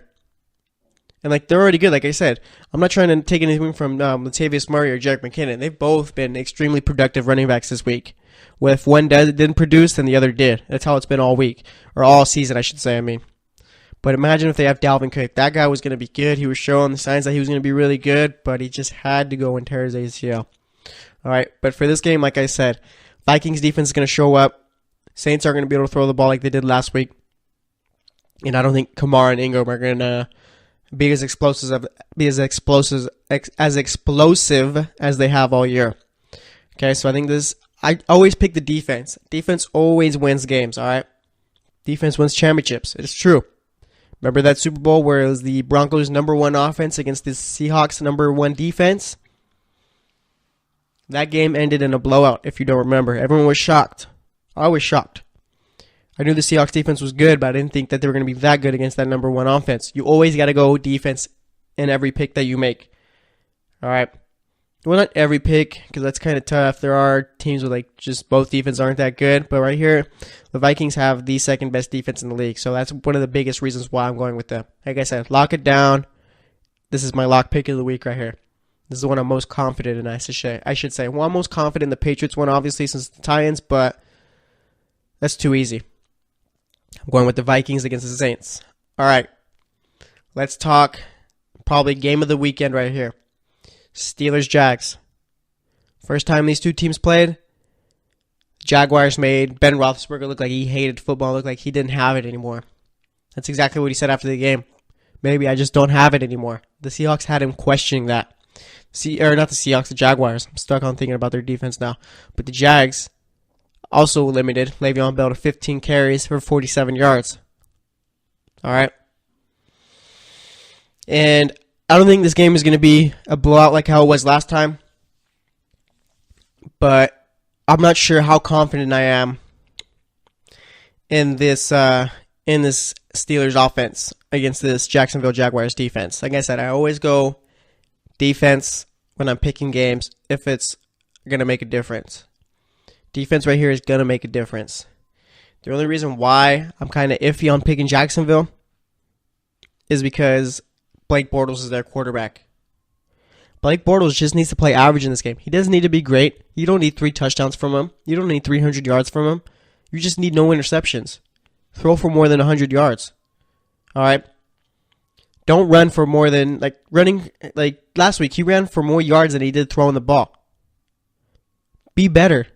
And, they're already good, like I said. I'm not trying to take anything from Latavius Murray or Jerick McKinnon. They've both been extremely productive running backs this week. If one didn't produce, then the other did. That's how it's been all week. Or all season, I should say, But imagine if they have Dalvin Cook. That guy was going to be good. He was showing the signs that he was going to be really good, but he just had to go and tear his ACL. All right, but for this game, like I said, Vikings defense is going to show up. Saints are going to be able to throw the ball like they did last week. And I don't think Kamara and Ingram are going to be as explosive as they have all year. Okay, so I think I always pick the defense. Defense always wins games, all right? Defense wins championships. It's true. Remember that Super Bowl where it was the Broncos' number 1 offense against the Seahawks' number 1 defense? That game ended in a blowout, if you don't remember. Everyone was shocked. I was shocked. I knew the Seahawks defense was good, but I didn't think that they were going to be that good against that number 1 offense. You always got to go defense in every pick that you make. All right. Well, not every pick, because that's kind of tough. There are teams with just both defense aren't that good. But right here, the Vikings have the second best defense in the league. So that's one of the biggest reasons why I'm going with them. Like I said, lock it down. This is my lock pick of the week right here. This is the one I'm most confident in, I should say. Well, I'm most confident in the Patriots one, obviously, since the Titans, but that's too easy. I'm going with the Vikings against the Saints. All right. Let's talk probably game of the weekend right here. Steelers-Jags. First time these two teams played. Jaguars made Ben Roethlisberger look like he hated football, look like he didn't have it anymore. That's exactly what he said after the game. Maybe I just don't have it anymore. The Seahawks had him questioning that. Not the Seahawks, the Jaguars. I'm stuck on thinking about their defense now. But the Jags also limited Le'Veon Bell to 15 carries for 47 yards. All right. And I don't think this game is going to be a blowout like how it was last time. But I'm not sure how confident I am in this Steelers offense against this Jacksonville Jaguars defense. Like I said, I always go defense when I'm picking games if it's going to make a difference. Defense right here is going to make a difference. The only reason why I'm kind of iffy on picking Jacksonville is because Blake Bortles is their quarterback. Blake Bortles just needs to play average in this game. He doesn't need to be great. You don't need 3 touchdowns from him. You don't need 300 yards from him. You just need no interceptions. Throw for more than 100 yards. All right? Don't run for more than, last week, he ran for more yards than he did throwing the ball. Be better.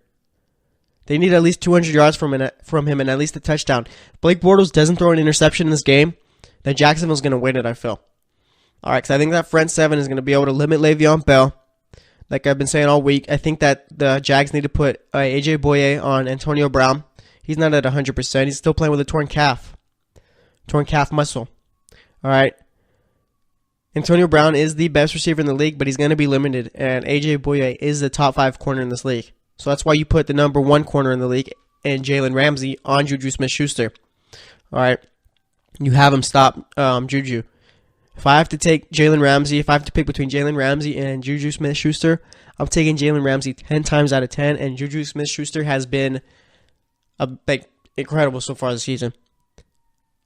They need at least 200 yards from him and at least a touchdown. If Blake Bortles doesn't throw an interception in this game, then Jacksonville's going to win it, I feel. All right, because I think that front seven is going to be able to limit Le'Veon Bell. Like I've been saying all week, I think that the Jags need to put A.J. Boye on Antonio Brown. He's not at 100%. He's still playing with a torn calf muscle. All right. Antonio Brown is the best receiver in the league, but he's going to be limited, and A.J. Boye is the top 5 corner in this league. So that's why you put the number 1 corner in the league and Jalen Ramsey on Juju Smith-Schuster. All right. You have him stop Juju. If I have to take Jalen Ramsey, if I have to pick between Jalen Ramsey and Juju Smith-Schuster, I'm taking Jalen Ramsey 10 times out of 10, and Juju Smith-Schuster has been incredible so far this season.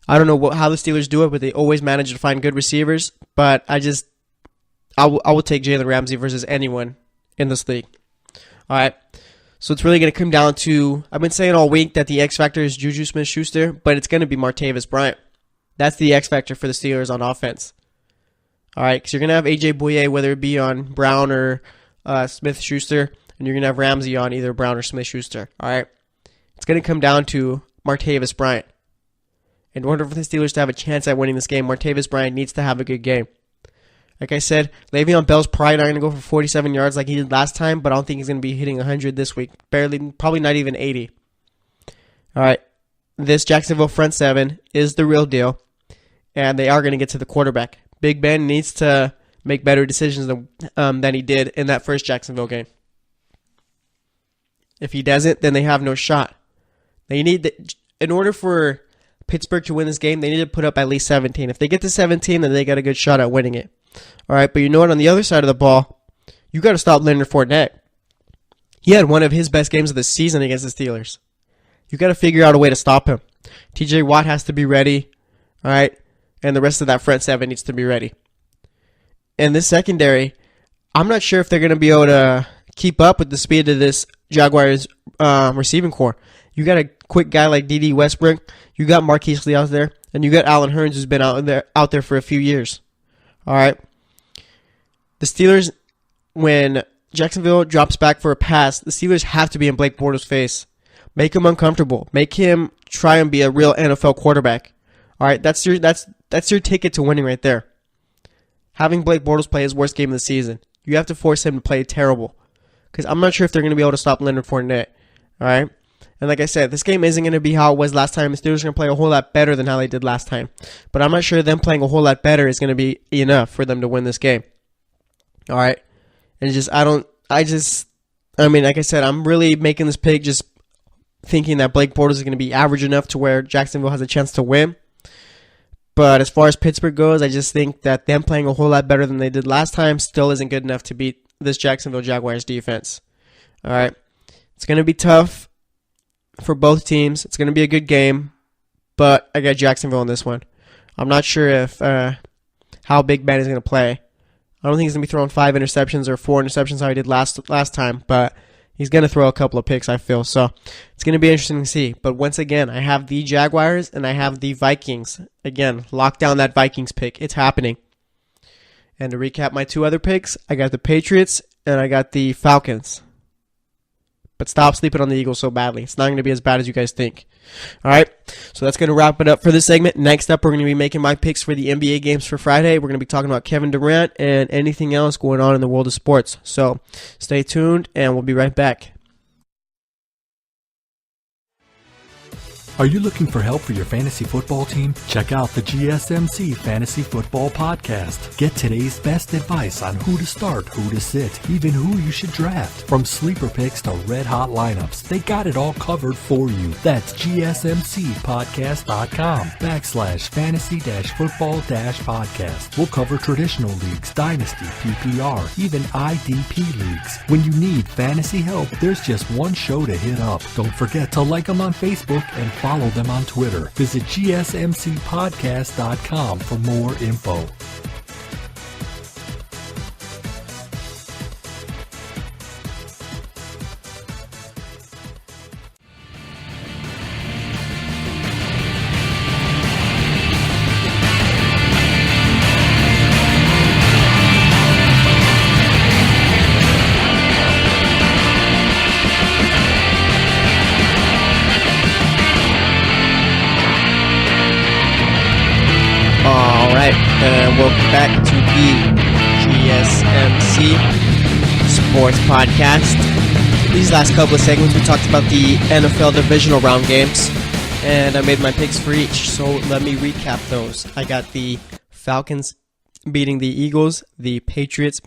I don't know how the Steelers do it, but they always manage to find good receivers. But I will take Jalen Ramsey versus anyone in this league. All right. So it's really going to come down to, I've been saying all week that the X factor is Juju Smith-Schuster, but it's going to be Martavis Bryant. That's the X factor for the Steelers on offense. All right, because you're going to have A.J. Boye, whether it be on Brown or Smith-Schuster, and you're going to have Ramsey on either Brown or Smith-Schuster. All right. It's going to come down to Martavis Bryant. In order for the Steelers to have a chance at winning this game, Martavis Bryant needs to have a good game. Like I said, Le'Veon Bell's probably not going to go for 47 yards like he did last time, but I don't think he's going to be hitting 100 this week. Probably not even 80. All right. This Jacksonville front seven is the real deal, and they are going to get to the quarterback. Big Ben needs to make better decisions than he did in that first Jacksonville game. If he doesn't, then they have no shot. In order for Pittsburgh to win this game, they need to put up at least 17. If they get to 17, then they got a good shot at winning it. All right, but you know what? On the other side of the ball, you got to stop Leonard Fournette. He had one of his best games of the season against the Steelers. You got to figure out a way to stop him. T.J. Watt has to be ready, all right, and the rest of that front seven needs to be ready. And this secondary, I'm not sure if they're going to be able to keep up with the speed of this Jaguars receiving core. You got a quick guy like D.D. Westbrook. You got Marquise Lee out there, and you got Allen Hurns, who's been out there for a few years. All right. The Steelers, when Jacksonville drops back for a pass, the Steelers have to be in Blake Bortles' face. Make him uncomfortable. Make him try and be a real NFL quarterback. All right, that's your ticket to winning right there. Having Blake Bortles play his worst game of the season, you have to force him to play terrible, because I'm not sure if they're going to be able to stop Leonard Fournette. All right. And like I said, this game isn't going to be how it was last time. The Steelers are going to play a whole lot better than how they did last time. But I'm not sure them playing a whole lot better is going to be enough for them to win this game. All right. And like I said, I'm really making this pick just thinking that Blake Bortles is going to be average enough to where Jacksonville has a chance to win. But as far as Pittsburgh goes, I just think that them playing a whole lot better than they did last time still isn't good enough to beat this Jacksonville Jaguars defense. All right. It's going to be tough for both teams. It's going to be a good game, but I got Jacksonville in this one. I'm not sure if how Big Ben is going to play. I don't think he's going to be throwing 5 interceptions or 4 interceptions how he did last time, but he's going to throw a couple of picks, I feel. So it's going to be interesting to see. But once again, I have the Jaguars and I have the Vikings. Again, lock down that Vikings pick. It's happening. And to recap my 2 other picks, I got the Patriots and I got the Falcons. But stop sleeping on the Eagles so badly. It's not going to be as bad as you guys think. All right, so that's going to wrap it up for this segment. Next up, we're going to be making my picks for the NBA games for Friday. We're going to be talking about Kevin Durant and anything else going on in the world of sports. So stay tuned, and we'll be right back. Are you looking for help for your fantasy football team? Check out the GSMC Fantasy Football Podcast. Get today's best advice on who to start, who to sit, even who you should draft. From sleeper picks to red-hot lineups, they got it all covered for you. That's gsmcpodcast.com/fantasy-football-podcast. We'll cover traditional leagues, dynasty, PPR, even IDP leagues. When you need fantasy help, there's just one show to hit up. Don't forget to like them on Facebook and follow them on Twitter. Visit gsmcpodcast.com for more info. And welcome back to the GSMC Sports Podcast. These last couple of segments, we talked about the NFL Divisional Round games, and I made my picks for each, so let me recap those. I got the Falcons beating the Eagles, the Patriots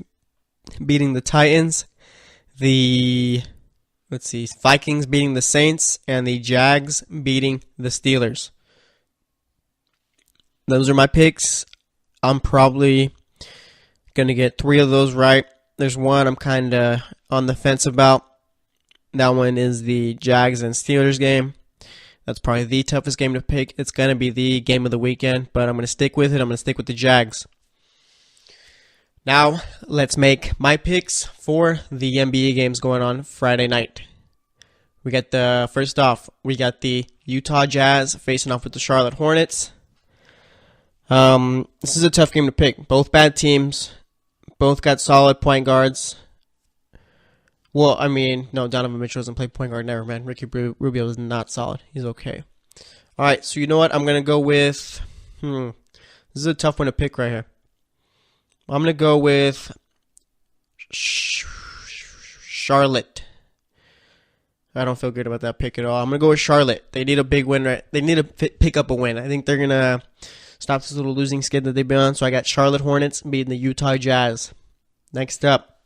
beating the Titans, the Vikings beating the Saints, and the Jags beating the Steelers. Those are my picks. I'm probably going to get 3 of those right. There's one I'm kind of on the fence about. That one is the Jags and Steelers game. That's probably the toughest game to pick. It's going to be the game of the weekend, but I'm going to stick with it. I'm going to stick with the Jags. Now, let's make my picks for the NBA games going on Friday night. We got first off, we got the Utah Jazz facing off with the Charlotte Hornets. This is a tough game to pick. Both bad teams. Both got solid point guards. Well, I mean, no, Donovan Mitchell doesn't play point guard. Never, man. Ricky Rubio is not solid. He's okay. All right, so you know what? I'm going to go with... This is a tough one to pick right here. I'm going to go with Charlotte. I don't feel good about that pick at all. I'm going to go with Charlotte. They need a big win. Right? They need to pick up a win. I think they're going to stop this little losing skid that they've been on. So I got Charlotte Hornets beating the Utah Jazz. Next up,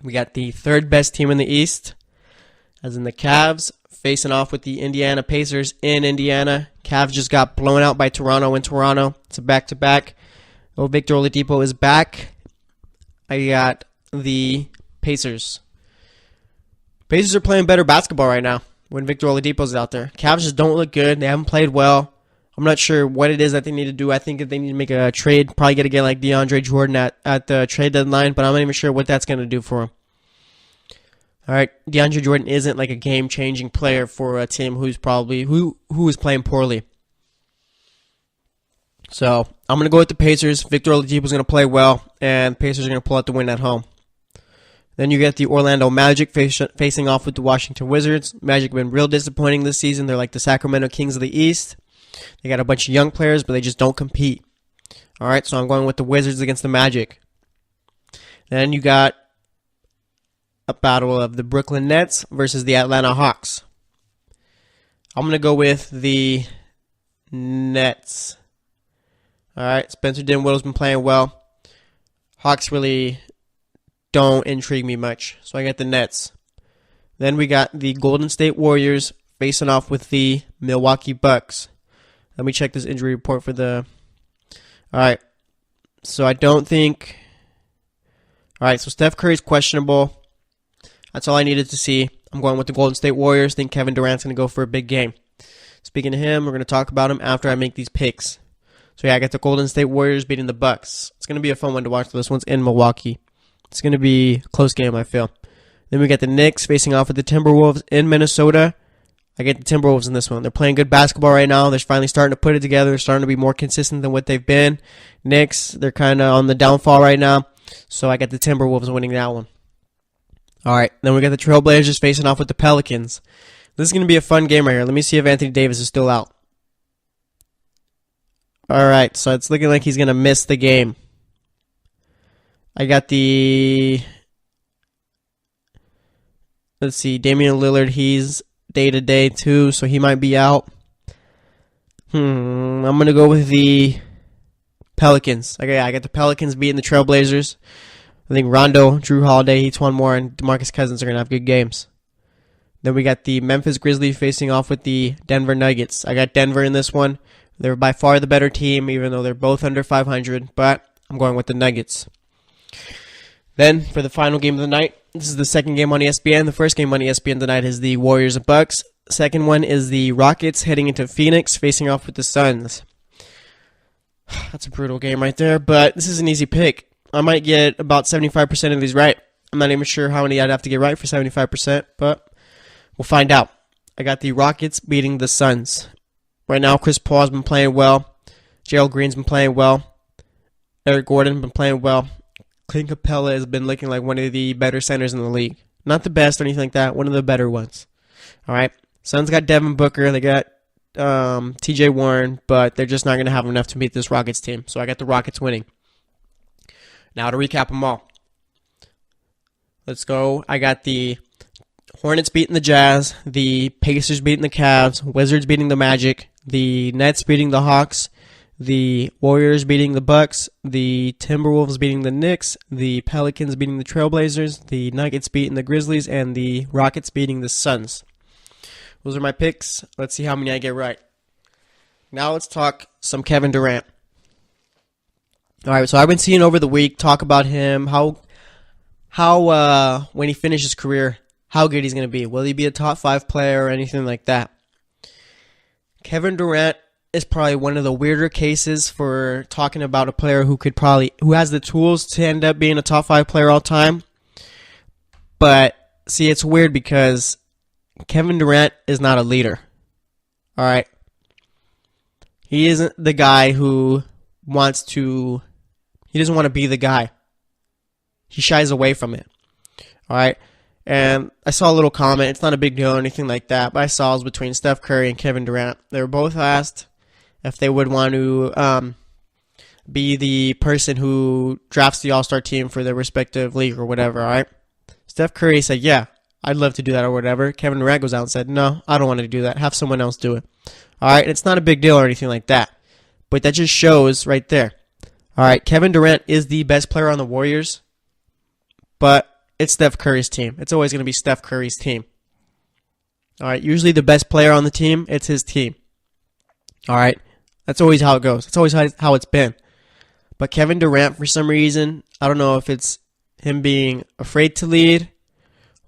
we got the third best team in the East, as in the Cavs, facing off with the Indiana Pacers in Indiana. Cavs just got blown out by Toronto in Toronto. It's a back-to-back. Oh, Victor Oladipo is back. I got the Pacers. Pacers are playing better basketball right now when Victor Oladipo's out there. Cavs just don't look good. They haven't played well. I'm not sure what it is that they need to do. I think that they need to make a trade. Probably got to get like DeAndre Jordan at the trade deadline, but I'm not even sure what that's going to do for him. All right, DeAndre Jordan isn't like a game-changing player for a team who's probably who is playing poorly. So I'm going to go with the Pacers. Victor Oladipo is going to play well, and the Pacers are going to pull out the win at home. Then you get the Orlando Magic facing off with the Washington Wizards. Magic have been real disappointing this season. They're like the Sacramento Kings of the East. They got a bunch of young players, but they just don't compete. All right, so I'm going with the Wizards against the Magic. Then you got a battle of the Brooklyn Nets versus the Atlanta Hawks. I'm going to go with the Nets. All right, Spencer Dinwiddie's been playing well. Hawks really don't intrigue me much, so I got the Nets. Then we got the Golden State Warriors facing off with the Milwaukee Bucks. Let me check this injury report for the... All right, so I don't think... All right, so Steph Curry's questionable. That's all I needed to see. I'm going with the Golden State Warriors. I think Kevin Durant's going to go for a big game. Speaking of him, we're going to talk about him after I make these picks. So yeah, I got the Golden State Warriors beating the Bucks. It's going to be a fun one to watch. This one's in Milwaukee. It's going to be a close game, I feel. Then we got the Knicks facing off with the Timberwolves in Minnesota. I get the Timberwolves in this one. They're playing good basketball right now. They're finally starting to put it together. They're starting to be more consistent than what they've been. Knicks, they're kind of on the downfall right now. So I got the Timberwolves winning that one. All right, then we got the Trailblazers facing off with the Pelicans. This is going to be a fun game right here. Let me see if Anthony Davis is still out. All right, so it's looking like he's going to miss the game. I got let's see, Damian Lillard, he's day-to-day too, so he might be out. I'm going to go with the Pelicans. Okay, I got the Pelicans beating the Trailblazers. I think Rondo, Drew Holiday, Etuan Moore, and DeMarcus Cousins are going to have good games. Then we got the Memphis Grizzlies facing off with the Denver Nuggets. I got Denver in this one. They're by far the better team, even though they're both under 500, but I'm going with the Nuggets. Then, for the final game of the night, this is the second game on ESPN. The first game on ESPN tonight is the Warriors and Bucks. Second one is the Rockets heading into Phoenix, facing off with the Suns. That's a brutal game right there, but this is an easy pick. I might get about 75% of these right. I'm not even sure how many I'd have to get right for 75%, but we'll find out. I got the Rockets beating the Suns. Right now, Chris Paul's been playing well. Gerald Green's been playing well. Eric Gordon's been playing well. Clint Capella has been looking like one of the better centers in the league. Not the best or anything like that. One of the better ones. All right. Suns got Devin Booker. They got T.J. Warren, but they're just not going to have enough to beat this Rockets team. So I got the Rockets winning. Now to recap them all. Let's go. I got the Hornets beating the Jazz, the Pacers beating the Cavs, Wizards beating the Magic, the Nets beating the Hawks, the Warriors beating the Bucks, the Timberwolves beating the Knicks, the Pelicans beating the Trailblazers, the Nuggets beating the Grizzlies, and the Rockets beating the Suns. Those are my picks. Let's see how many I get right. Now let's talk some Kevin Durant. All right, so I've been seeing over the week talk about him, how when he finishes his career, how good he's going to be. Will he be a top 5 player or anything like that? Kevin Durant is probably one of the weirder cases for talking about a player who has the tools to end up being a top 5 player all time. But see, it's weird because Kevin Durant is not a leader. All right. He isn't the guy who he doesn't want to be the guy. He shies away from it. All right. And I saw a little comment. It's not a big deal or anything like that, but I saw it was between Steph Curry and Kevin Durant. They were both asked if they would want to be the person who drafts the All-Star team for their respective league or whatever, all right? Steph Curry said, yeah, I'd love to do that or whatever. Kevin Durant goes out and said, no, I don't want to do that. Have someone else do it. All right? And it's not a big deal or anything like that, but that just shows right there. All right, Kevin Durant is the best player on the Warriors, but it's Steph Curry's team. It's always going to be Steph Curry's team. All right, usually the best player on the team, it's his team. All right, that's always how it goes. That's always how it's been. But Kevin Durant, for some reason, I don't know if it's him being afraid to lead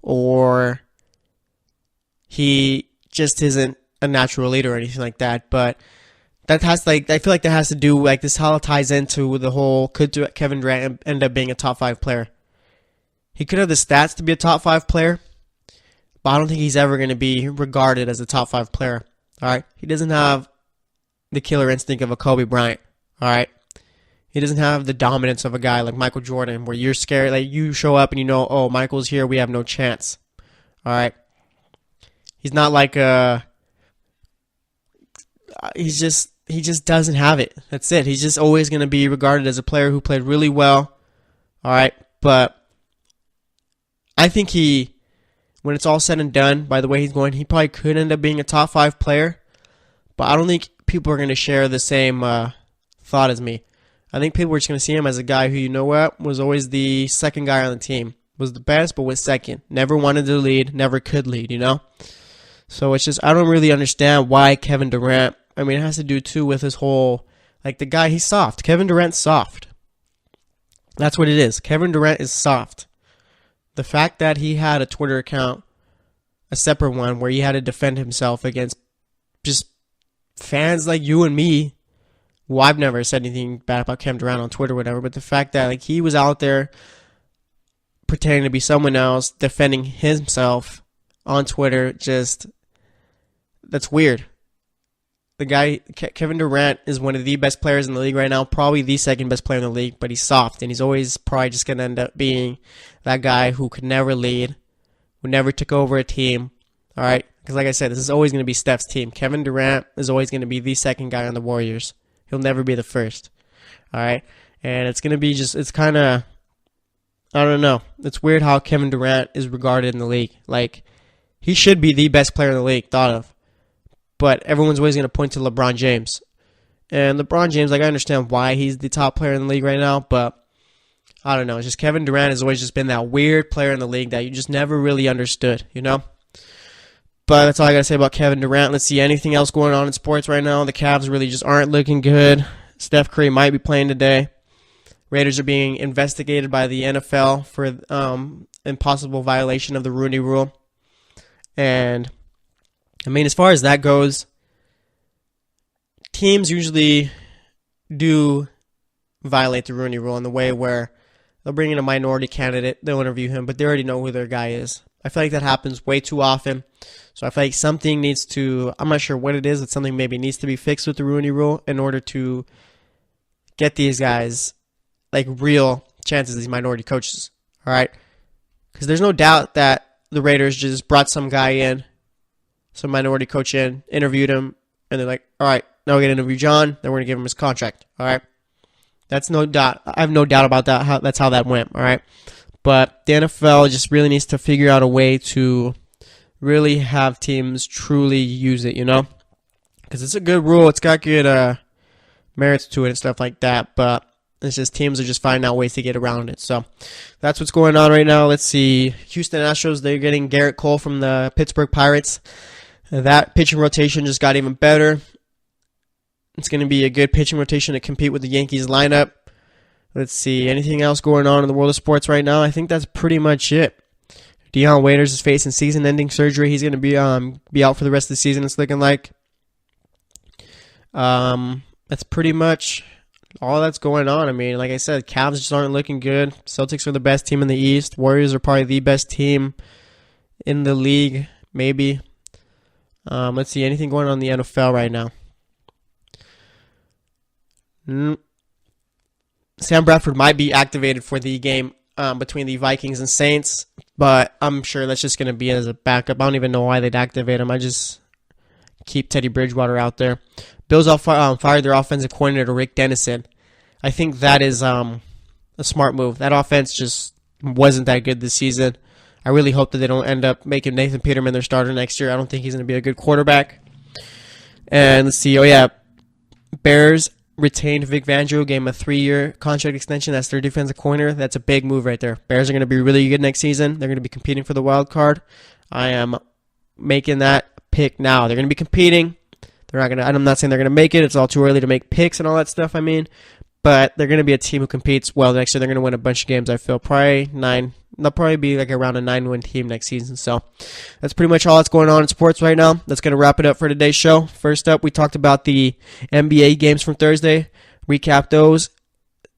or he just isn't a natural leader or anything like that. But I feel like that has to do, this how it ties into the whole, could Kevin Durant end up being a top 5 player? He could have the stats to be a top 5 player, but I don't think he's ever going to be regarded as a top 5 player. All right, he doesn't have the killer instinct of a Kobe Bryant. All right, he doesn't have the dominance of a guy like Michael Jordan, where you're scared, like you show up and you know, oh, Michael's here, we have no chance. All right, he's not like he just doesn't have it. That's it. He's just always going to be regarded as a player who played really well. All right, but I think when it's all said and done, by the way he's going, he probably could end up being a top 5 player, but I don't think people are going to share the same thought as me. I think people are just going to see him as a guy who, you know what, was always the second guy on the team. Was the best, but was second. Never wanted to lead, never could lead, you know? So it's just, I don't really understand why Kevin Durant, I mean, it has to do too with his whole, the guy, he's soft. Kevin Durant's soft. That's what it is. Kevin Durant is soft. The fact that he had a Twitter account, a separate one, where he had to defend himself against just fans like you and me. Well, I've never said anything bad about Kevin Durant on Twitter or whatever, but the fact that he was out there pretending to be someone else, defending himself on Twitter, that's weird. The guy, Kevin Durant, is one of the best players in the league right now, probably the second best player in the league, but he's soft, and he's always probably just going to end up being that guy who could never lead, who never took over a team. All right, because like I said, this is always going to be Steph's team. Kevin Durant is always going to be the second guy on the Warriors. He'll never be the first. All right, and it's going to be it's kind of, I don't know. It's weird how Kevin Durant is regarded in the league. Like, he should be the best player in the league, thought of. But everyone's always going to point to LeBron James. And LeBron James, like, I understand why he's the top player in the league right now, but I don't know. It's just Kevin Durant has always just been that weird player in the league that you just never really understood, you know? But that's all I got to say about Kevin Durant. Let's see anything else going on in sports right now. The Cavs really just aren't looking good. Steph Curry might be playing today. Raiders are being investigated by the NFL for impossible violation of the Rooney Rule. And, I mean, as far as that goes, teams usually do violate the Rooney Rule in the way where they'll bring in a minority candidate, they'll interview him, but they already know who their guy is. I feel like that happens way too often. So I feel like something needs to, I'm not sure what it is, but something maybe needs to be fixed with the Rooney Rule in order to get these guys like real chances, these minority coaches. All right? Because there's no doubt that the Raiders just brought some guy in, some minority coach in, interviewed him, and they're like, all right, now we're going to interview John, then we're going to give him his contract. All right? That's no doubt. I have no doubt about that. That's how that went. All right? But the NFL just really needs to figure out a way to really have teams truly use it, you know? Because it's a good rule. It's got good merits to it and stuff like that. But it's just teams are just finding out ways to get around it. So that's what's going on right now. Let's see. Houston Astros, they're getting Garrett Cole from the Pittsburgh Pirates. That pitching rotation just got even better. It's going to be a good pitching rotation to compete with the Yankees lineup. Let's see. Anything else going on in the world of sports right now? I think that's pretty much it. Deion Waiters is facing season-ending surgery. He's going to be out for the rest of the season, it's looking like. That's pretty much all that's going on. I mean, like I said, Cavs just aren't looking good. Celtics are the best team in the East. Warriors are probably the best team in the league, maybe. Let's see. Anything going on in the NFL right now? Sam Bradford might be activated for the game between the Vikings and Saints, but I'm sure that's just going to be as a backup. I don't even know why they'd activate him. I just keep Teddy Bridgewater out there. Bills fired their offensive coordinator, Rick Dennison. I think that is a smart move. That offense just wasn't that good this season. I really hope that they don't end up making Nathan Peterman their starter next year. I don't think he's going to be a good quarterback. And let's see. Oh, yeah. Bears retained Vic Fangio, gave him a 3-year contract extension. That's their defensive coordinator. That's a big move right there. Bears are going to be really good next season. They're going to be competing for the wild card. I am making that pick now. They're going to be competing. I'm not saying they're going to make it. It's all too early to make picks and all that stuff, but they're going to be a team who competes well next year. They're going to win a bunch of games, I feel. Probably 9. They'll probably be like around a 9-win team next season. So that's pretty much all that's going on in sports right now. That's going to wrap it up for today's show. First up, we talked about the NBA games from Thursday. Recap those.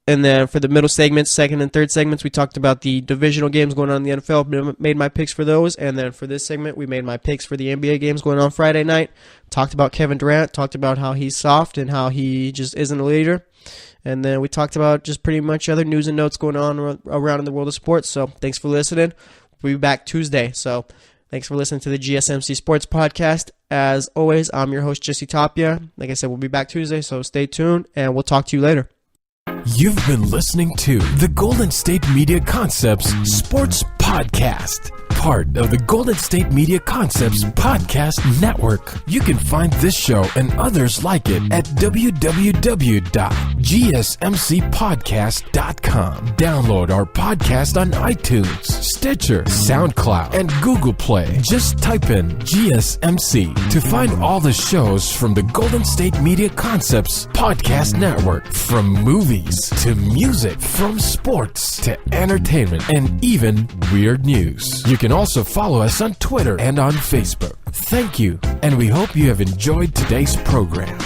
And then for the middle segments, second and third segments, we talked about the divisional games going on in the NFL, made my picks for those. And then for this segment, we made my picks for the NBA games going on Friday night. Talked about Kevin Durant, talked about how he's soft and how he just isn't a leader. And then we talked about just pretty much other news and notes going on around in the world of sports. So thanks for listening. We'll be back Tuesday. So thanks for listening to the GSMC Sports Podcast. As always, I'm your host, Jesse Tapia. Like I said, we'll be back Tuesday, so stay tuned, and we'll talk to you later. You've been listening to the Golden State Media Concepts Sports Podcast, part of the Golden State Media Concepts Podcast Network. You can find this show and others like it at www.gsmcpodcast.com. Download our podcast on iTunes, Stitcher, SoundCloud, and Google Play. Just type in GSMC to find all the shows from the Golden State Media Concepts Podcast Network, from movies to music, from sports to entertainment, and even weird news. You can also follow us on Twitter and on Facebook. Thank you, and we hope you have enjoyed today's program.